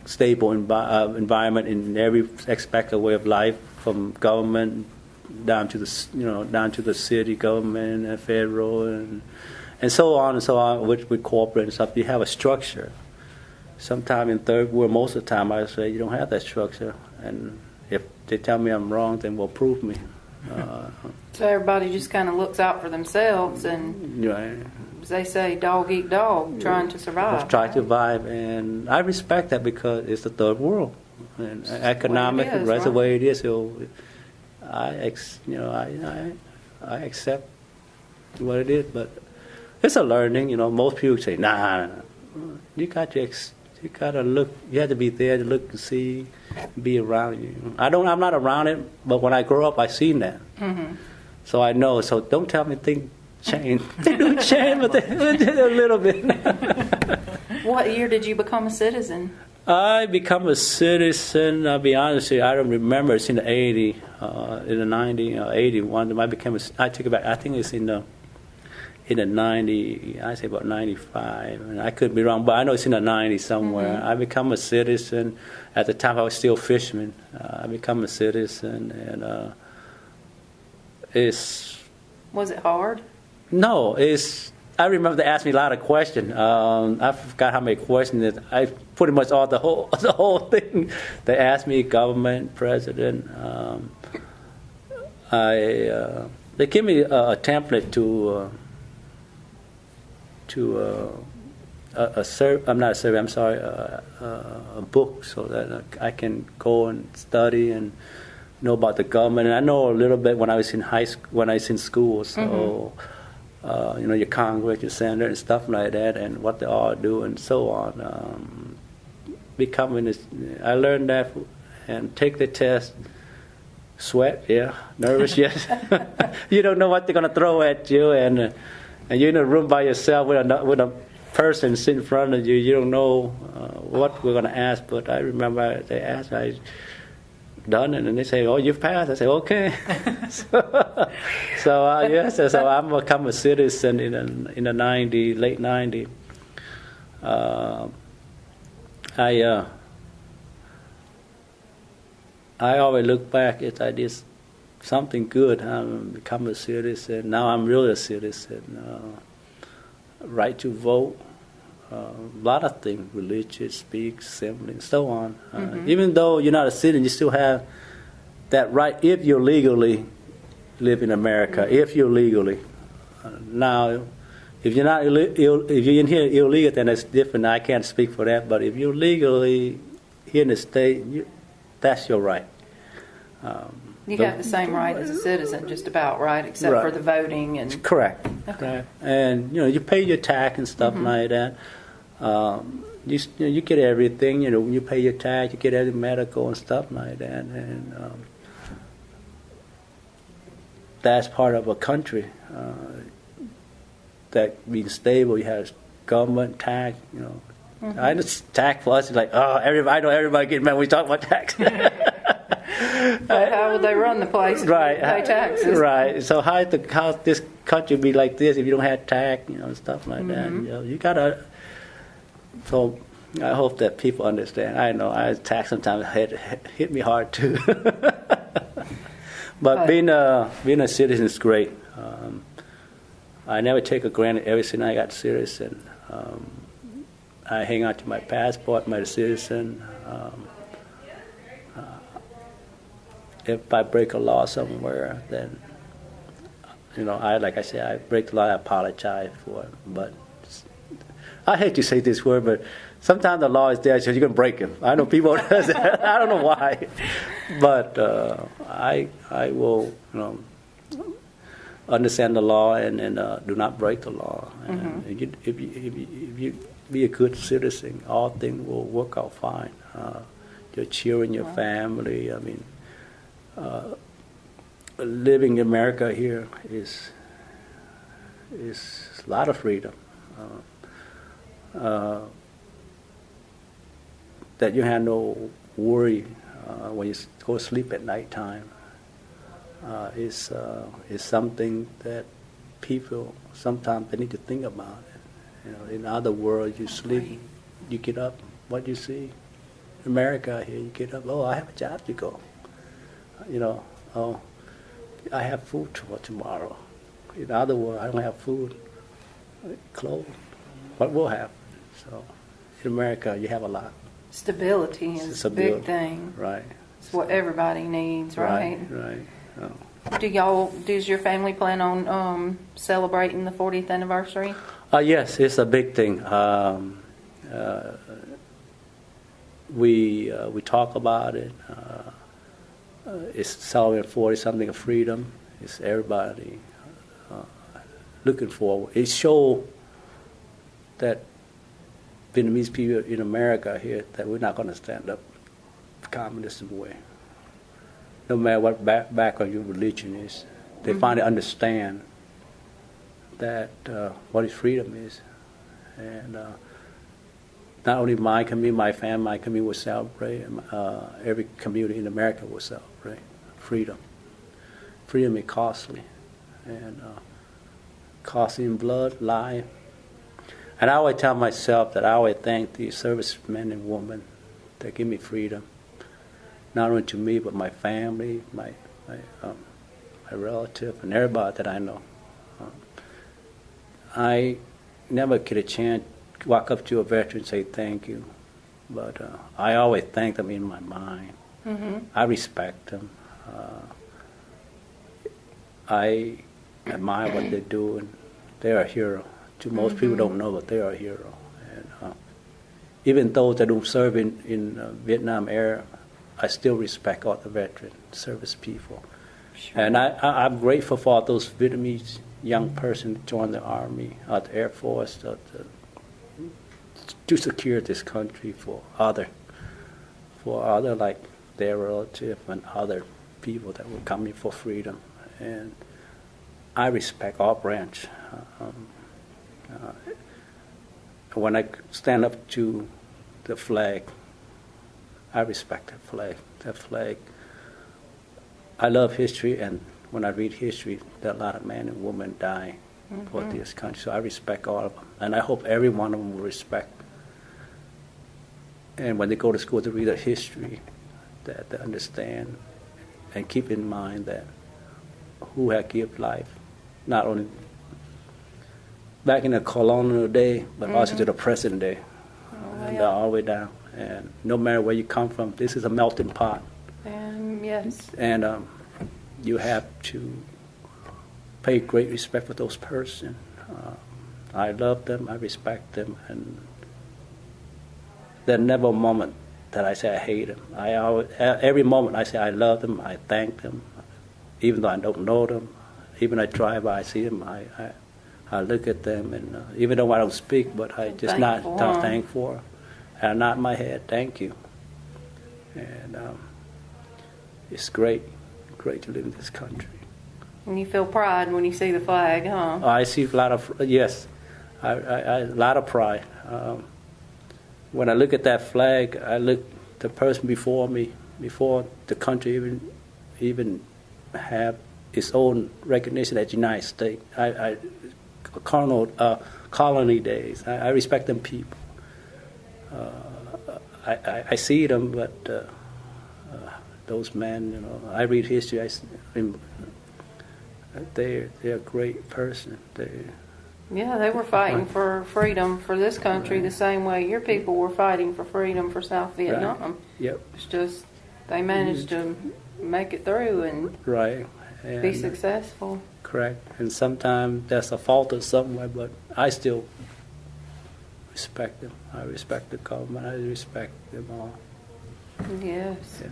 stable environment in every aspect of way of life, from government down to the city government and federal and so on with corporate and stuff. You have a structure. Sometime in third world, most of the time I say you don't have that structure, and if they tell me I'm wrong, then will prove me. So everybody just kind of looks out for themselves and. Right. as they say, dog eat dog, trying to survive. Try to survive, and I respect that because it's the third world, and economic, that's the way it is. So I accept what it is, but it's a learning. You know, most people say, "Nah, you got to look. You have to be there to look and see, be around you." I'm not around it, but when I grow up, I seen that, so I know. So don't tell me things change. They do change, but they a little bit. What year did you become a citizen? I become a citizen. I'll be honest with you, I don't remember. It's in the 80, in the 90, 81. I take it back. I think it's in the 90. I say about 95, and I could be wrong, but I know it's in the 90 somewhere. I become a citizen. At the time, I was still fisherman. I become a citizen, and Was it hard? No, I remember they asked me a lot of questions. I forgot how many questions. I pretty much all the whole thing. They asked me, government, president. They give me a template to I'm not a survey. I'm sorry, a book, so that I can go and study and know about the government. And I know a little bit when I was in high school, when I was in school. So. Your Congress, your senator, and stuff like that, and what they all do, and so on. I learned that, and take the test. Sweat, yeah. Nervous, yes. You don't know what they're gonna throw at you, and you're in a room by yourself with a person sitting in front of you. You don't know what we're gonna ask. But I remember they asked, I done it, and they say, "Oh, you've passed." I say, "Okay." Yes, so I'm become a citizen in the late 90. I always look back as I did something good. I become a citizen. Now I'm really a citizen. Right to vote. A lot of things, religious, speak, assembly, and so on. Even though you're not a citizen, you still have that right if you legally live in America. If you're legally. Now, if you're not, if you're in here illegal, then that's different. I can't speak for that. But if you're legally here in the state, that's your right. You have the same right as a citizen, just about, right? Except for the voting and. Correct. Okay. Right. And you pay your tax and stuff like that. You get everything. When you pay your tax, you get every medical and stuff like that. And that's part of a country that being stable. You have government tax. I just tax for us is like, everybody. I know everybody getting mad when we talk about tax. How would they run the place? Right. Pay taxes. Right. So how this country be like this if you don't have tax, and stuff like that? You gotta. So I hope that people understand. I know tax sometimes hit me hard too. But being a citizen is great. I never take a granted every since I got citizen. I hang on to my passport, my citizen. If I break a law somewhere, then like I said, I break the law. I apologize for it. But I hate to say this word, but sometimes the law is there, so you can break it. I know people does that. I don't know why, but I will understand the law and do not break the law. And if you be a good citizen, all things will work out fine. Your children, your family. I mean, living in America here is a lot of freedom. That you have no worry when you go to sleep at nighttime is something that people sometimes they need to think about. In other words, you sleep, you get up, what you see. In America here, you get up, I have a job to go. I have food for tomorrow. In other words, I don't have food, clothes. What will happen? So, in America, you have a lot. Stability is a big thing. Right. It's what everybody needs, right? Right. Does your family plan on celebrating the 40th anniversary? Yes, it's a big thing. We talk about it. It's celebrating 40 something of freedom. It's everybody looking forward. It shows that Vietnamese people in America here that we're not going to stand up the communism way. No matter what background your religion is, they finally understand that what is freedom is, and not only my community, my family, my community will celebrate. Every community in America will celebrate freedom. Freedom is costly, and costly in blood, life. And I always tell myself that I always thank the servicemen and women that give me freedom, not only to me but my family, my relative, and everybody that I know. I never get a chance to walk up to a veteran and say thank you, but I always thank them in my mind. I respect them. I admire what they're doing. They're a hero. To most people don't know, but they are a hero. And even those that don't serve in Vietnam era, I still respect all the veteran service people. Sure. And I'm grateful for all those Vietnamese young person join the Army, the Air Force, to secure this country for other like their relative and other people that were coming for freedom. And I respect all branch. When I stand up to the flag, I respect that flag. That flag. I love history, and when I read history, there are a lot of men and women die for this country. So I respect all of them, and I hope every one of them will respect. And when they go to school to read a history, that they understand and keep in mind that who had given life, not only back in the colonial day, but also to the present day, and all the way down. And no matter where you come from, this is a melting pot. Yes. And you have to pay great respect for those persons. I love them, I respect them, and there's never a moment that I say I hate them. Every moment I say I love them, I thank them, even though I don't know them. Even I drive by, I see them, I look at them, and even though I don't speak, but I just not thankful. And I nod my head, thank you. And it's great to live in this country. And you feel pride when you see the flag, huh? I see a lot of, yes, a lot of pride. When I look at that flag, I look the person before me, before the country even have its own recognition as the United States. Colony days. I respect them people. I see them, but those men, I read history. They're a great person. They were fighting for freedom for this country the same way your people were fighting for freedom for South Vietnam. Right. Yep. It's just they managed to make it through and be successful. Correct. And sometimes there's a falter somewhere, but I still respect them. I respect the government. I respect them all. Yes. Yeah.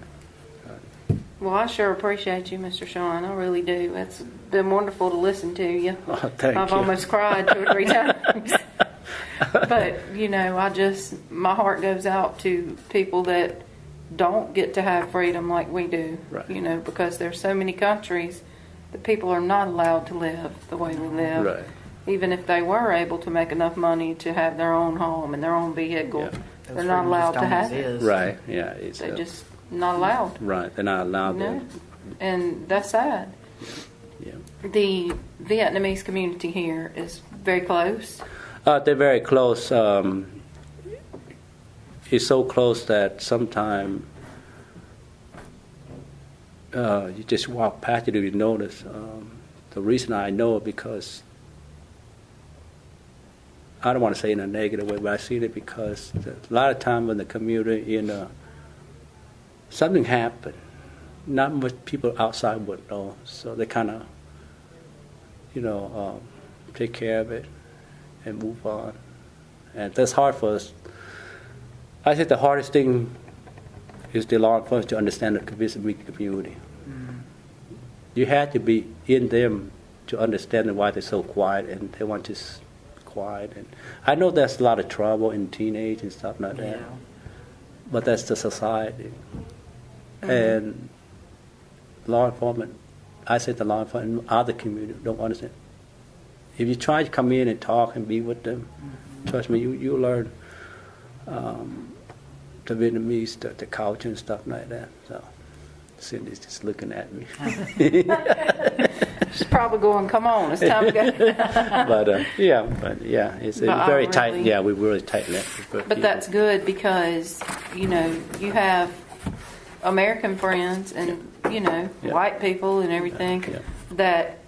Well, I sure appreciate you, Mr. Sean. I really do. It's been wonderful to listen to you. Oh, thank you. I've almost cried 2 or 3 times. But, my heart goes out to people that don't get to have freedom like we do. Right. Because there's so many countries that people are not allowed to live the way we live. Right. Even if they were able to make enough money to have their own home and their own vehicle, they're not allowed to have it. Right, yeah. They're just not allowed. Right, they're not allowed to. And that's sad. Yeah. The Vietnamese community here is very close. They're very close. It's so close that sometimes you just walk past it and you notice. The reason I know it because I don't want to say in a negative way, but I see it because a lot of time in the community, something happened. Not much people outside would know, so they kind of, take care of it. and move on. And that's hard for us. I think the hardest thing is the law enforcement to understand the Vietnamese community. You have to be in them to understand why they're so quiet and they want to quiet. And I know there's a lot of trouble in teenage and stuff like that, but that's the society. And law enforcement, I say the law enforcement, other community don't understand. If you try to come in and talk and be with them, trust me, you learn the Vietnamese, the culture and stuff like that. So Cindy's just looking at me. She's probably going, come on, it's time to go. but yeah, it's very tight. Yeah, we're really tight-knit. But that's good because, you have American friends and, white people and everything that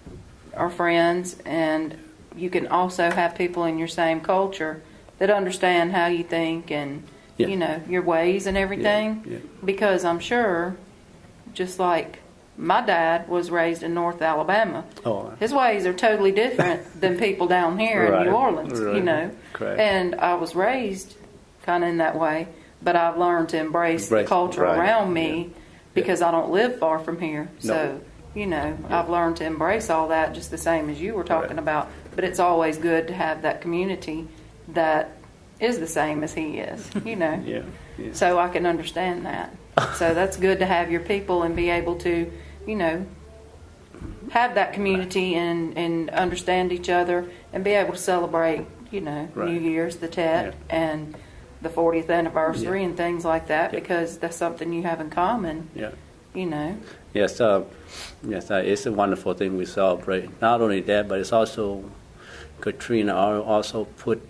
are friends, and you can also have people in your same culture that understand how you think and, your ways and everything. Because I'm sure, just like my dad was raised in North Alabama, his ways are totally different than people down here in New Orleans, Correct. And I was raised kind of in that way, but I've learned to embrace the culture around me because I don't live far from here. So, I've learned to embrace all that just the same as you were talking about. But it's always good to have that community that is the same as he is, So I can understand that. So that's good to have your people and be able to, have that community and understand each other and be able to celebrate, New Year's, the Tet, and the 40th anniversary and things like that because that's something you have in common. Yes, it's a wonderful thing we celebrate. Not only that, but it's also Katrina also put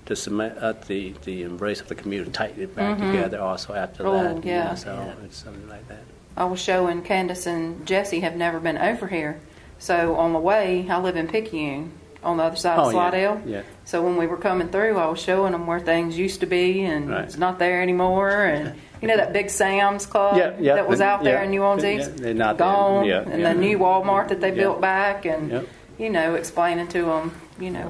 the embrace of the community tightly back together also after that. So it's something like that. I was showing Candace and Jesse have never been over here. So on the way, I live in Picayune on the other side of Slidell. So when we were coming through, I was showing them where things used to be and it's not there anymore. And that big Sam's Club that was out there in New Orleans East? They're not gone. There. And the new Walmart that they built back and, explaining to them,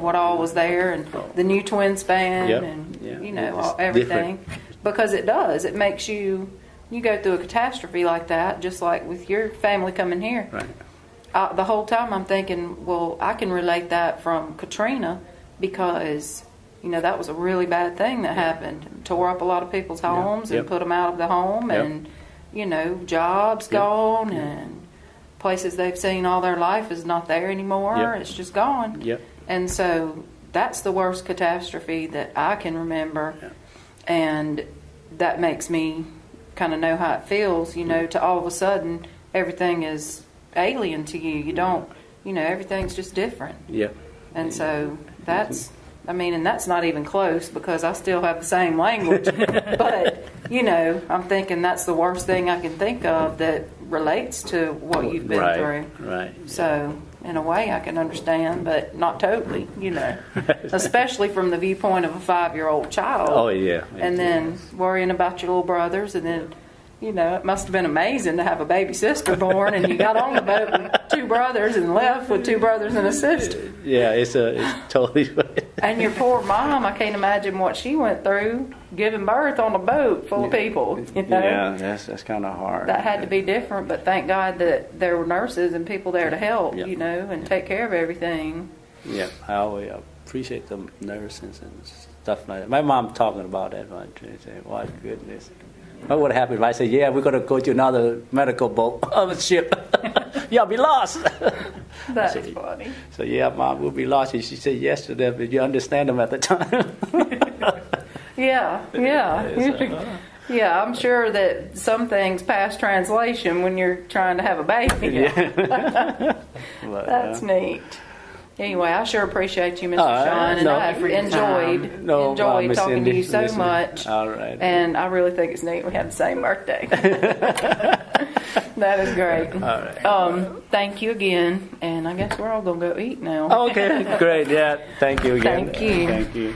what all was there and the new twin span and, everything. Different. Because it does. It makes you go through a catastrophe like that, just like with your family coming here. The whole time I'm thinking, well, I can relate that from Katrina because, that was a really bad thing that happened. Tore up a lot of people's homes and put them out of the home and, jobs gone and places they've seen all their life is not there anymore. It's just gone. And so that's the worst catastrophe that I can remember. And that makes me kind of know how it feels, to all of a sudden everything is alien to you. You don't, everything's just different. And so that's, and that's not even close because I still have the same language. But, I'm thinking that's the worst thing I can think of that relates to what you've been through. So, in a way, I can understand, but not totally, Especially from the viewpoint of a 5-year-old child. And then worrying about your little brothers and then, it must have been amazing to have a baby sister born, and you got on the boat with 2 brothers and left with 2 brothers and a sister. It's totally. And your poor mom, I can't imagine what she went through giving birth on a boat full of people. Yeah, that's kind of hard. That had to be different, but thank God that there were nurses and people there to help, and take care of everything. I always appreciate the nurses and stuff like that. My mom talking about that one. She said, "My goodness." What would happen if I said, we're going to go to another medical boat of a ship? You'll be lost. That's funny. So, Mom, we'll be lost. And she said yes to them, but you understand them at the time. I'm sure that some things pass translation when you're trying to have a baby. That's neat. Anyway, I sure appreciate you, Mr. Sean, and I've enjoyed talking to you so much. All right. And I really think it's neat we have the same birthday. That is great. All right. Thank you again, and I guess we're all going to go eat now. Okay, great. Thank you again. Thank you. Thank you.